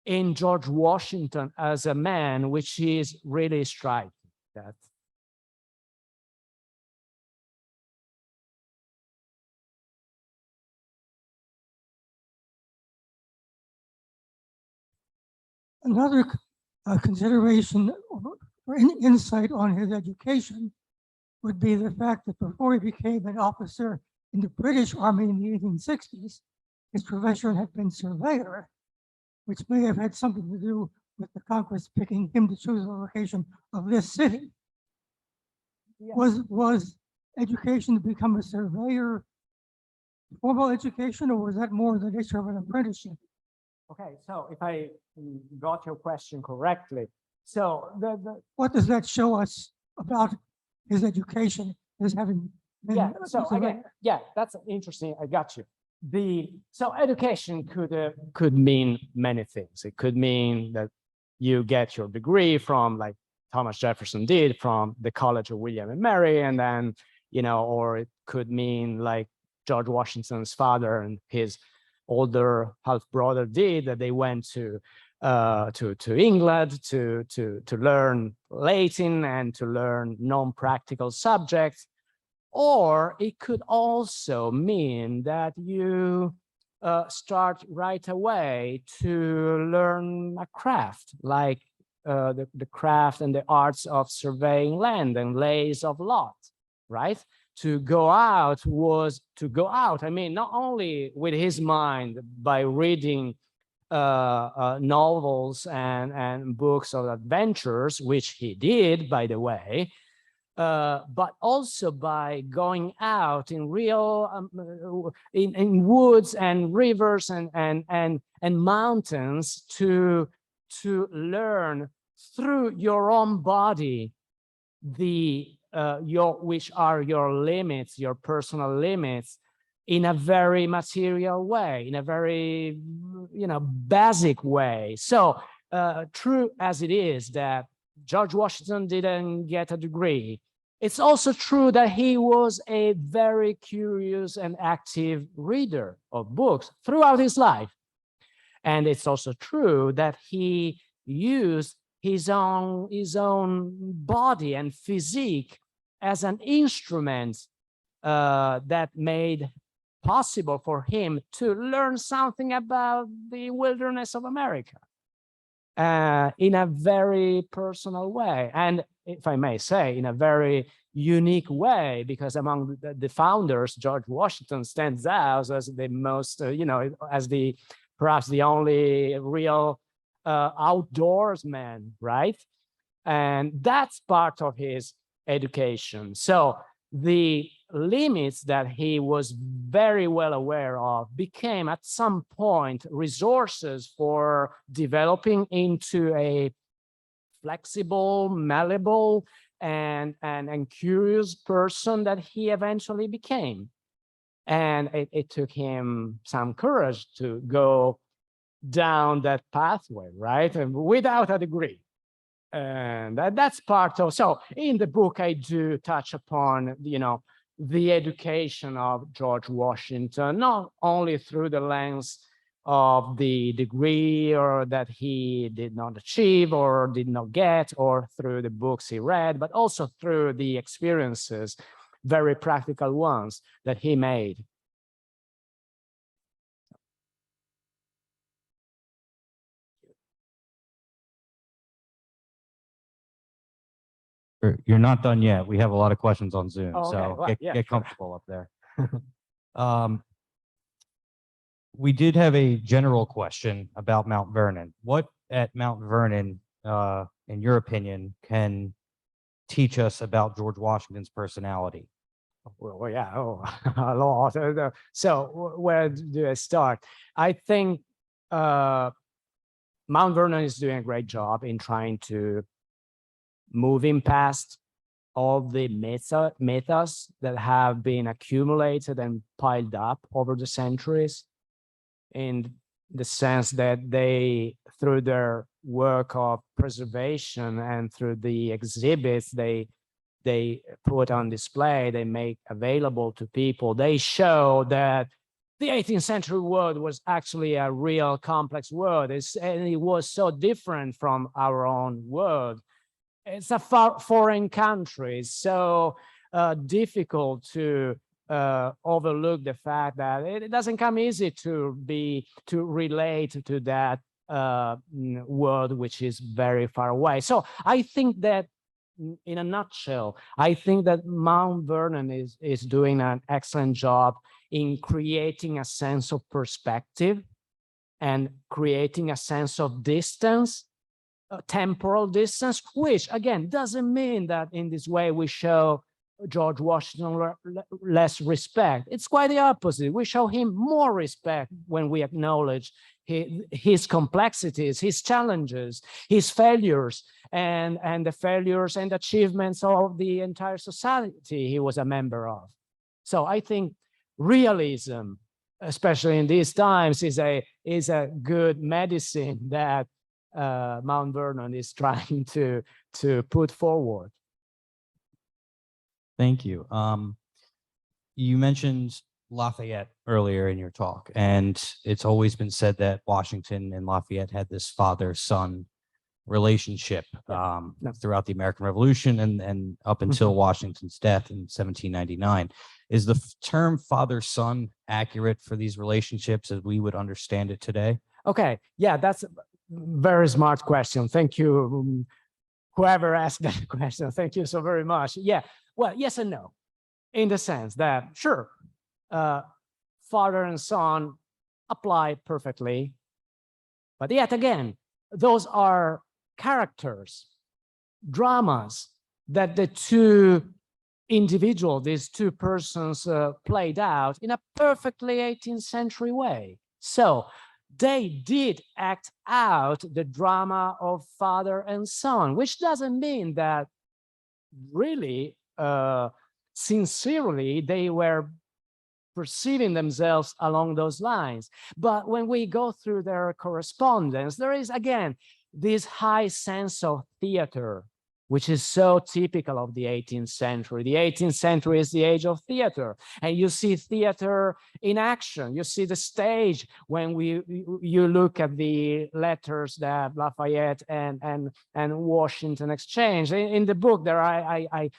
in George Washington as a man, which is really striking. Another consideration or insight on his education would be the fact that before he became an officer in the British Army in the 1860s, his profession had been surveyor, which may have had something to do with the Congress picking him to choose the location of this city. Yeah. Was education to become a surveyor formal education, or was that more the nature of an apprenticeship? Okay, so if I got your question correctly, so what does that show us about his education as having been? Yeah, so again, yeah, that's interesting. I got you. So education could mean many things. It could mean that you get your degree from, like Thomas Jefferson did, from the College of William and Mary, and then or it could mean like George Washington's father and his older half brother did, that they went to England to learn Latin and to learn non-practical subjects. Or it could also mean that you start right away to learn a craft, like the craft and the arts of surveying land and lays of lot, right? To go out was to go out. I mean, not only with his mind by reading novels and books of adventures, which he did, by the way, but also by going out in real in woods and rivers and mountains to learn through your own body which are your limits, your personal limits, in a very material way, in a very basic way. So true as it is that George Washington didn't get a degree. It's also true that he was a very curious and active reader of books throughout his life. And it's also true that he used his own body and physique as an instrument that made possible for him to learn something about the wilderness of America in a very personal way. And if I may say, in a very unique way, because among the founders, George Washington stands out as the most, as perhaps the only real outdoorsman, right? And that's part of his education. So the limits that he was very well aware of became at some point resources for developing into a flexible, malleable, and curious person that he eventually became. And it took him some courage to go down that pathway, right? And without a degree. And that's part of, so in the book, I do touch upon, the education of George Washington, not only through the lens of the degree or that he did not achieve or did not get, or through the books he read, but also through the experiences, very practical ones, that he made. You're not done yet. We have a lot of questions on Zoom, Oh, okay. so Well, yeah, get sure. comfortable up there. We did have a general question about Mount Vernon. What at Mount Vernon, in your opinion, can teach us about George Washington's personality? Well, yeah, a lot. So where do I start? I think Mount Vernon is doing a great job in trying to moving past all the mythos that have been accumulated and piled up over the centuries, in the sense that they, through their work of preservation and through the exhibits they put on display, they make available to people, they show that the 18th century world was actually a real complex world, and it was so different from our own world. It's a foreign country, so difficult to overlook the fact that it doesn't come easy to relate to that world which is very far away. So I think that, in a nutshell, I think that Mount Vernon is doing an excellent job in creating a sense of perspective and creating a sense of distance, temporal distance, which again doesn't mean that in this way we show George Washington less respect. It's quite the opposite. We show him more respect when we acknowledge his complexities, his challenges, his failures, and the failures and achievements of the entire society he was a member of. So I think realism, especially in these times, is a good medicine that Mount Vernon is trying to put forward. Thank you. You mentioned Lafayette earlier in your talk, and it's always been said that Washington and Lafayette had this father-son relationship throughout the American Revolution and up until Washington's death in 1799. Is the term father-son accurate for these relationships as we would understand it today? Okay, yeah, that's a very smart question. Thank you, whoever asked that question. Thank you so very much. Yeah, well, yes and no, in the sense that, sure, father and son apply perfectly, but yet again, those are characters, dramas that the two individuals, these two persons played out in a perfectly 18th century way. So they did act out the drama of father and son, which doesn't mean that really sincerely they were perceiving themselves along those lines. But when we go through their correspondence, there is again this high sense of theater, which is so typical of the 18th century. The 18th century is the age of theater, and you see theater in action. You see the stage when you look at the letters that Lafayette and Washington exchanged. In the book, there I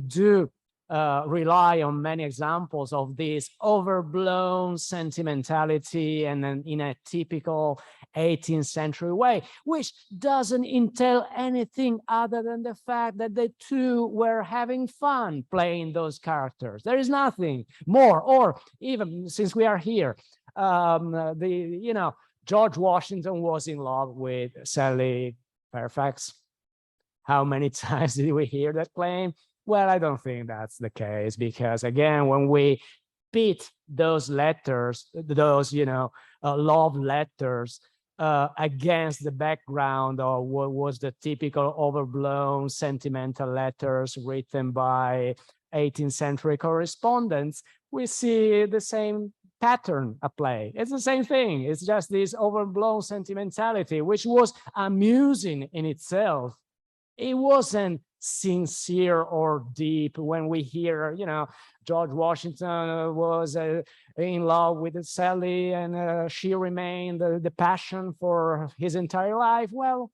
do rely on many examples of this overblown sentimentality, and then in a typical 18th century way, which doesn't entail anything other than the fact that the two were having fun playing those characters. There is nothing more. Or even, since we are here, George Washington was in love with Sally Fairfax. How many times did we hear that claim? Well, I don't think that's the case, because again, when we pit those letters, those love letters, against the background of what was the typical overblown sentimental letters written by 18th century correspondents, we see the same pattern at play. It's the same thing. It's just this overblown sentimentality, which was amusing in itself. It wasn't sincere or deep. When we hear, George Washington was in love with Sally, and she remained the passion for his entire life. Well,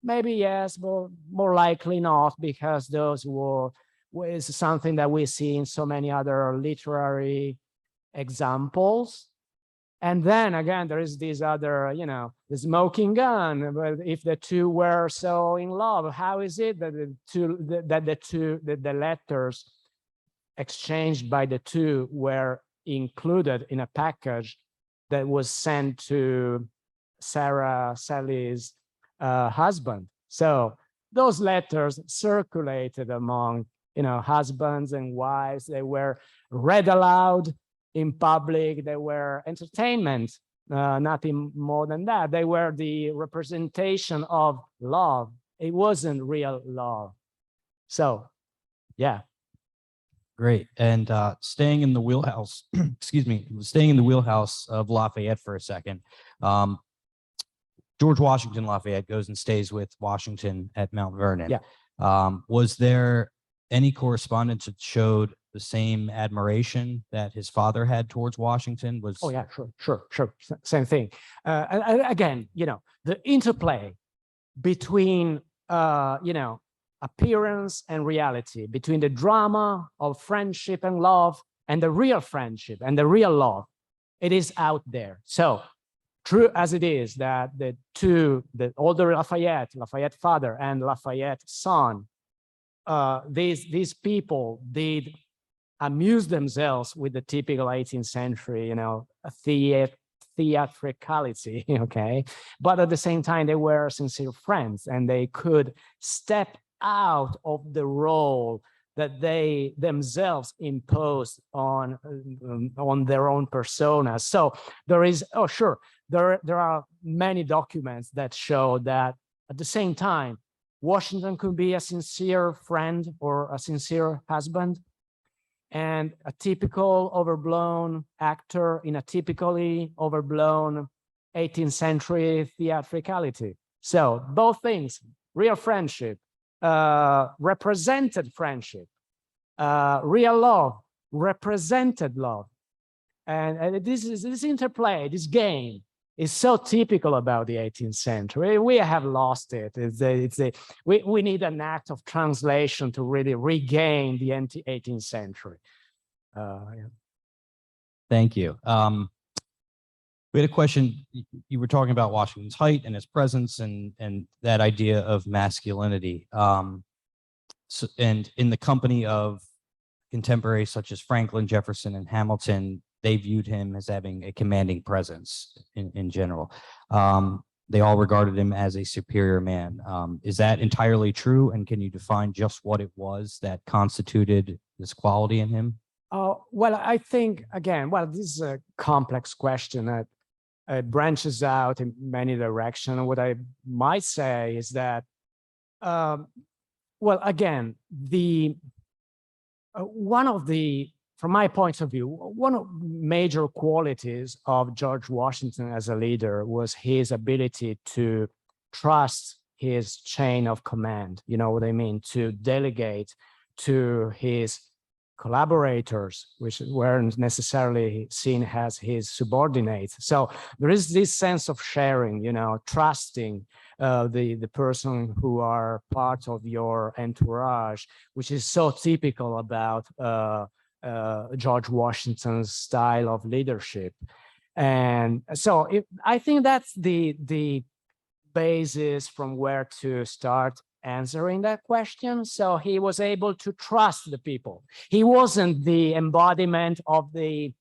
maybe yes, but more likely not, because those was something that we see in so many other literary examples. And then again, there is this other, the smoking gun. But if the two were so in love, how is it that the letters exchanged by the two were included in a package that was sent to Sally's husband? So those letters circulated among, husbands and wives. They were read aloud in public. They were entertainment, nothing more than that. They were the representation of love. It wasn't real love. So, yeah. Great. And staying in the wheelhouse, excuse me, staying in the wheelhouse of Lafayette for a second. George Washington Lafayette goes and stays with Washington at Mount Vernon. Yeah. Was there any correspondence that showed the same admiration that his father had towards Washington? Oh yeah, sure. Same thing. Again, the interplay between, appearance and reality, between the drama of friendship and love and the real friendship and the real love, it is out there. So true as it is that the older Lafayette father and Lafayette son, these people did amuse themselves with the typical 18th century, theatricality, okay? But at the same time, they were sincere friends, and they could step out of the role that they themselves imposed on their own personas. So there is, there are many documents that show that at the same time, Washington could be a sincere friend or a sincere husband, and a typical overblown actor in a typically overblown 18th century theatricality. So both things, real friendship, represented friendship, real love, represented love. And this interplay, this game, is so typical about the 18th century. We have lost it. We need an act of translation to really regain the 18th century. Yeah. Thank you. We had a question. You were talking about Washington's height and his presence and that idea of masculinity. And in the company of contemporaries such as Franklin, Jefferson, and Hamilton, they viewed him as having a commanding presence in general. They all regarded him as a superior man. Is that entirely true? And can you define just what it was that constituted this quality in him? Well, I think, again, this is a complex question that branches out in many directions. What I might say is that, again, from my point of view, one of the major qualities of George Washington as a leader was his ability to trust his chain of command, you know what I mean, to delegate to his collaborators, which weren't necessarily seen as his subordinates. So there is this sense of sharing, you know, trusting the person who are part of your entourage, which is so typical about George Washington's style of leadership. And so I think that's the basis from where to start answering that question. So he was able to trust the people. He wasn't the embodiment of the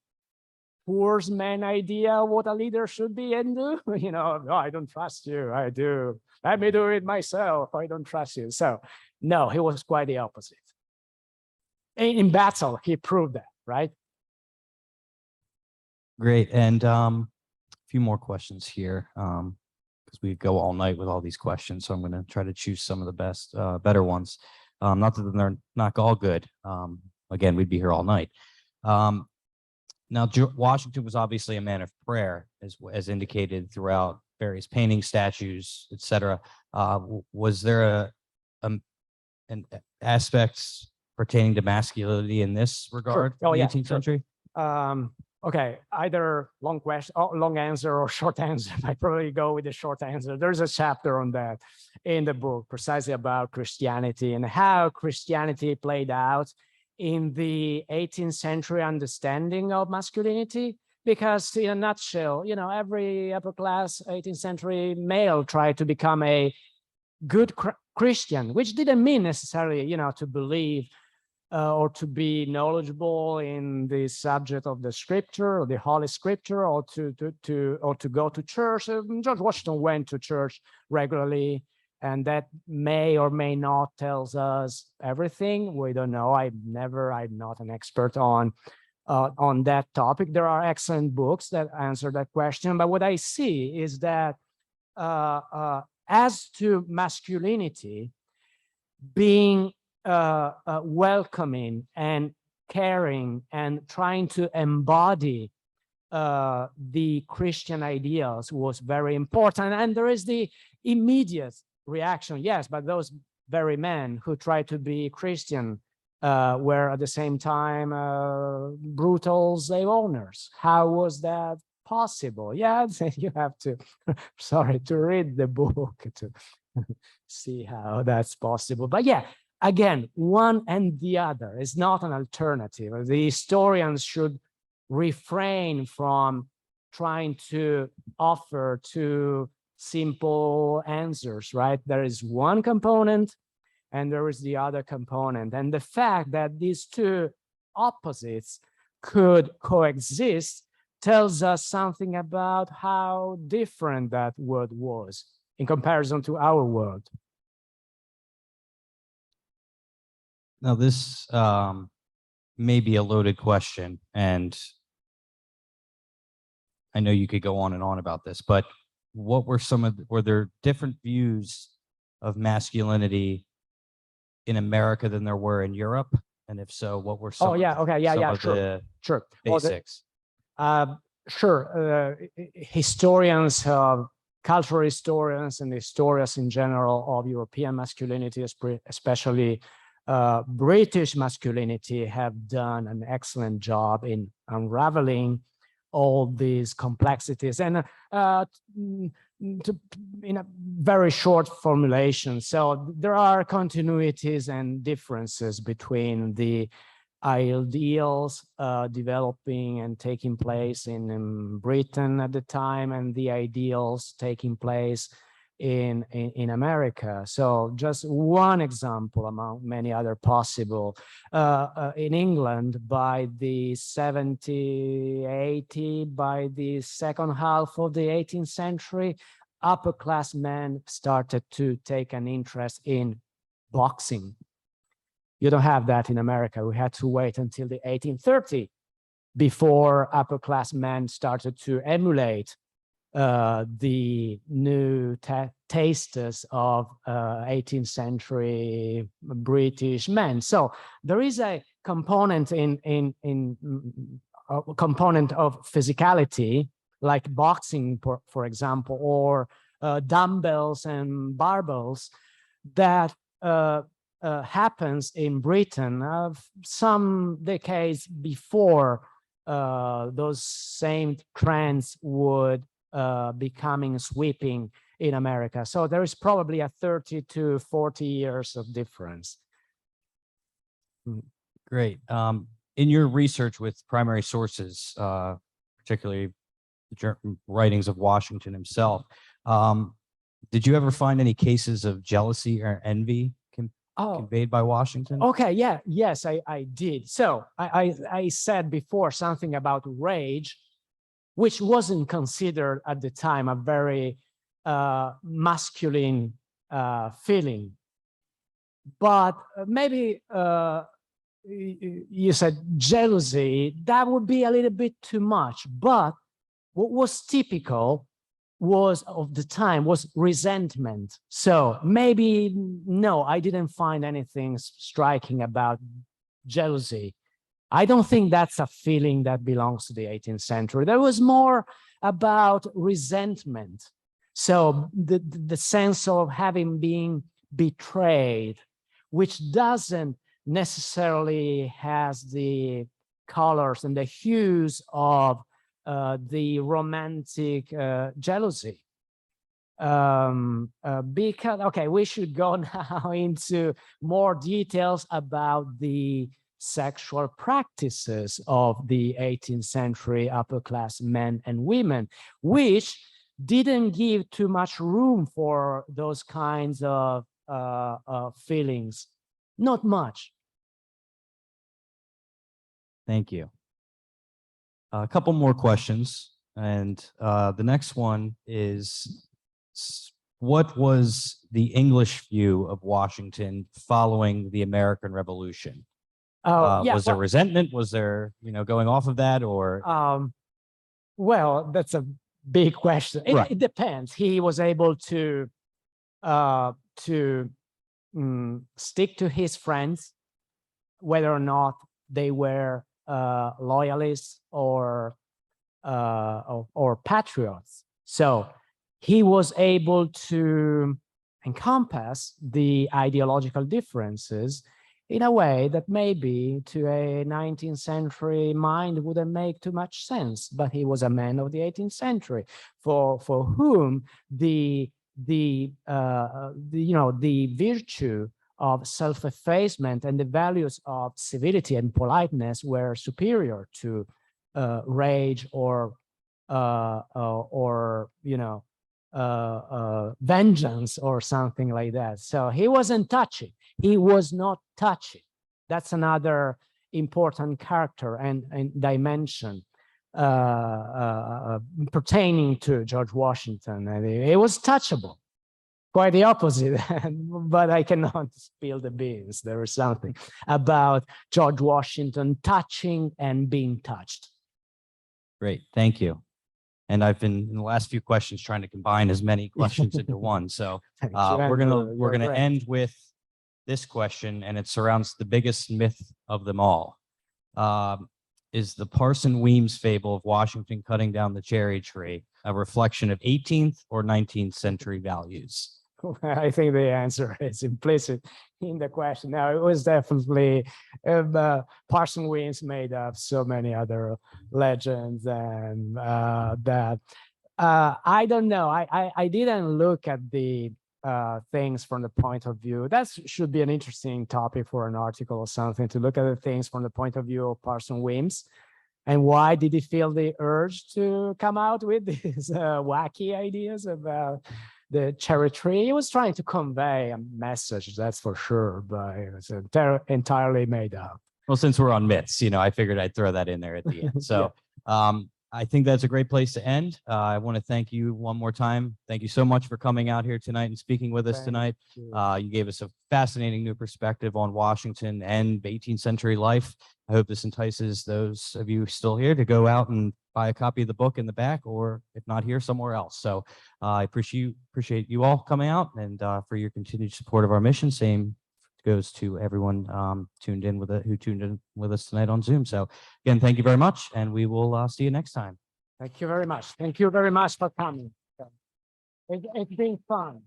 horseman idea of what a leader should be and do. You know, no, I don't trust you. I do. Let me do it myself. I don't trust you. So no, he was quite the opposite. In battle, he proved that, right? Great. And a few more questions here, because we go all night with all these questions. So I'm going to try to choose some of the best, better ones. Not that they're not all good. Again, we'd be here all night. Now, Washington was obviously a man of prayer, as indicated throughout various paintings, statues, etc. Was there an aspects pertaining to masculinity in this regard? Sure. Oh, in the yeah, 18th sure. century? Okay, either long question, long answer or short answer. I probably go with the short answer. There's a chapter on that in the book, precisely about Christianity and how Christianity played out in the 18th century understanding of masculinity. Because in a nutshell, you know, every upper class 18th century male tried to become a good Christian, which didn't mean necessarily, you know, to believe or to be knowledgeable in the subject of the scripture or the Holy Scripture, or to go to church. George Washington went to church regularly, and that may or may not tells us everything. We don't know. I'm not an expert on that topic. There are excellent books that answer that question, but what I see is that as to masculinity being welcoming and caring and trying to embody the Christian ideals was very important. And there is the immediate reaction, yes, but those very men who try to be Christian were at the same time brutal slave owners. How was that possible? Yeah, you have to, sorry, to read the book to see how that's possible. But yeah, again, one and the other is not an alternative. The historians should refrain from trying to offer two simple answers, right? There is one component and there is the other component. And the fact that these two opposites could coexist tells us something about how different that world was in comparison to our world. Now, this may be a loaded question, and I know you could go on and on about this, but what were were there different views of masculinity in America than there were in Europe? And if so, what were some Sure. basics? Sure. Historians, cultural historians and historians in general of European masculinity, especially British masculinity, have done an excellent job in unraveling all these complexities and in a very short formulation. So there are continuities and differences between the ideals developing and taking place in Britain at the time and the ideals taking place in America. So just one example among many other possible. In England, by the 70, 80, by the second half of the 18th century, upper class men started to take an interest in boxing. You don't have that in America. We had to wait until the 1830 before upper class men started to emulate the new tastes of 18th century British men. So there is a component component of physicality, like boxing, for example, or dumbbells and barbells that happens in Britain some decades before those same trends would becoming sweeping in America. So there is probably a 30 to 40 years of difference. Great. In your research with primary sources, particularly the writings of Washington himself, did you ever find any cases of jealousy or envy conveyed by Washington? Okay, yes, I did. So I said before something about rage, which wasn't considered at the time a very masculine feeling. But maybe you said jealousy, that would be a little bit too much. But what was typical was of the time was resentment. So maybe, no, I didn't find anything striking about jealousy. I don't think that's a feeling that belongs to the 18th century. There was more about resentment. So the sense of having been betrayed, which doesn't necessarily has the colors and the hues of the romantic jealousy. Because, okay, we should go now into more details about the sexual practices of the 18th century upper class men and women, which didn't give too much room for those kinds of feelings. Not much. Thank you. A couple more questions. And the next one is, what was the English view of Washington following the American Revolution? Yeah, was there resentment? Was there, going off of that, or? Well, that's a big question. Right. It depends. He was able to stick to his friends, whether or not they were loyalists or patriots. So he was able to encompass the ideological differences in a way that maybe to a 19th century mind wouldn't make too much sense. But he was a man of the 18th century, for whom the virtue of self-effacement and the values of civility and politeness were superior to rage or vengeance or something like that. So he wasn't touchy. He was not touchy. That's another important character and dimension pertaining to George Washington. And he was touchable. Quite the opposite, but I cannot spill the beans. There is something about George Washington touching and being touched. Great, thank you. And I've been in the last few questions trying to combine as many questions into one. So we're gonna end with this question, and it surrounds the biggest myth of them all. Is the Parson Weems fable of Washington cutting down the cherry tree a reflection of 18th or 19th century values? I think the answer is implicit in the question. Now, it was definitely Parson Weems made up so many other legends and that. I don't know. I didn't look at the things from the point of view. That should be an interesting topic for an article or something, to look at the things from the point of view of Parson Weems. And why did he feel the urge to come out with these wacky ideas about the cherry tree? He was trying to convey a message, that's for sure, but it was entirely made up. Well, since we're on myths, I figured I'd throw that in there at the end. So I think that's a great place to end. I want to thank you one more time. Thank you so much for coming out here tonight and speaking with us tonight. You gave us a fascinating new perspective on Washington and 18th century life. I hope this entices those of you still here to go out and buy a copy of the book in the back, or if not here, somewhere else. So I appreciate you all coming out, and for your continued support of our mission. Same goes to everyone who tuned in with us tonight on Zoom. So again, thank you very much, and we will see you next time. Thank you very much. Thank you very much for coming. It's been fun.